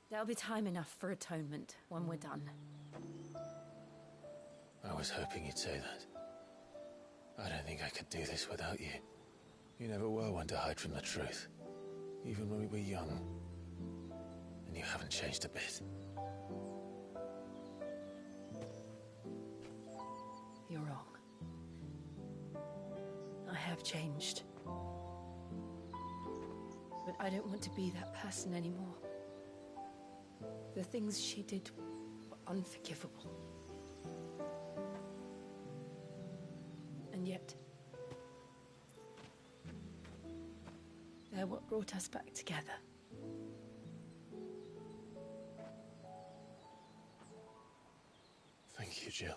There'll be time enough for atonement when we're done. I was hoping you'd say that. I don't think I could do this without you. You never were one to hide from the truth, even when we were young. And you haven't changed a bit. You're wrong. I have changed. But I don't want to be that person anymore. The things she did were unforgivable. And yet, they're what brought us back together. Thank you, Jill.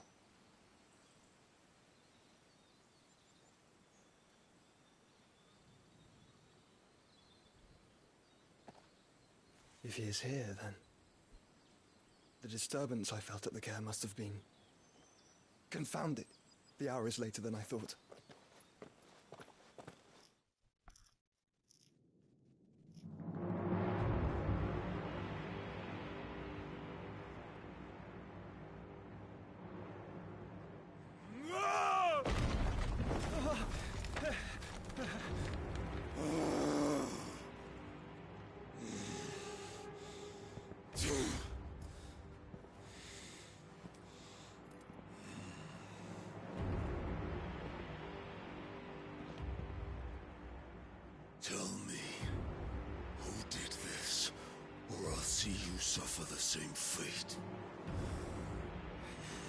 If he is here, then the disturbance I felt at the care must have been confounded. The hour is later than I thought. suffer the same fate.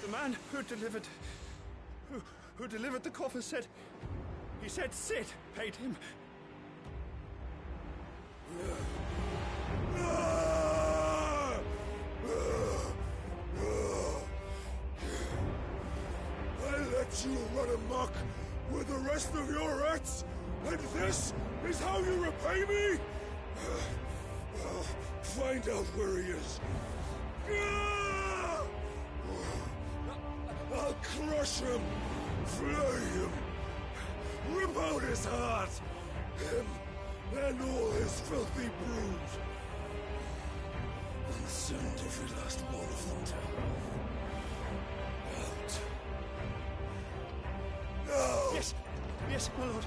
The man who delivered the coffer said... He said Sid paid him. I let you run amok with the rest of your rats, and this is how you repay me? Find out where he is. I'll crush him, flay him, rip out his heart, him and all his filthy brood, and send every last one of them to out. No! Yes, yes, my lord.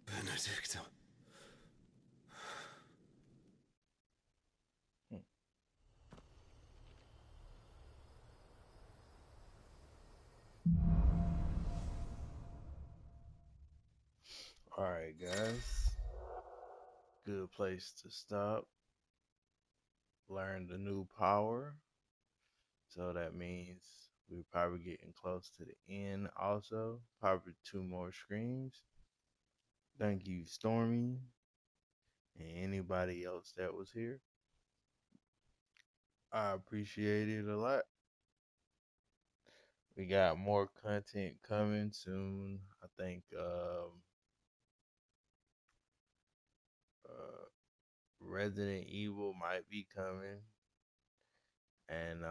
Benedicta. Alright, guys. Good place to stop. Learned a new power. So that means we're probably getting close to the end also. Probably 2 more screams. Thank you, Stormy, and anybody else that was here. I appreciate it a lot. We got more content coming soon. I think Resident Evil might be coming, and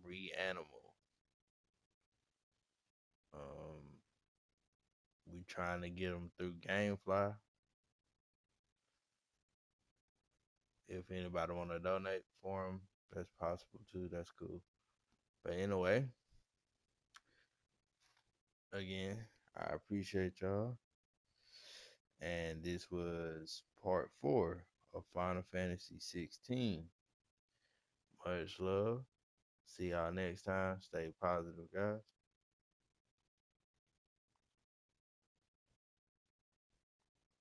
Reanimal. We trying to get them through GameFly. If anybody want to donate for them, that's possible too. That's cool. But anyway, again, I appreciate y'all. And this was part 4 of Final Fantasy 16. Much love. See y'all next time. Stay positive, guys.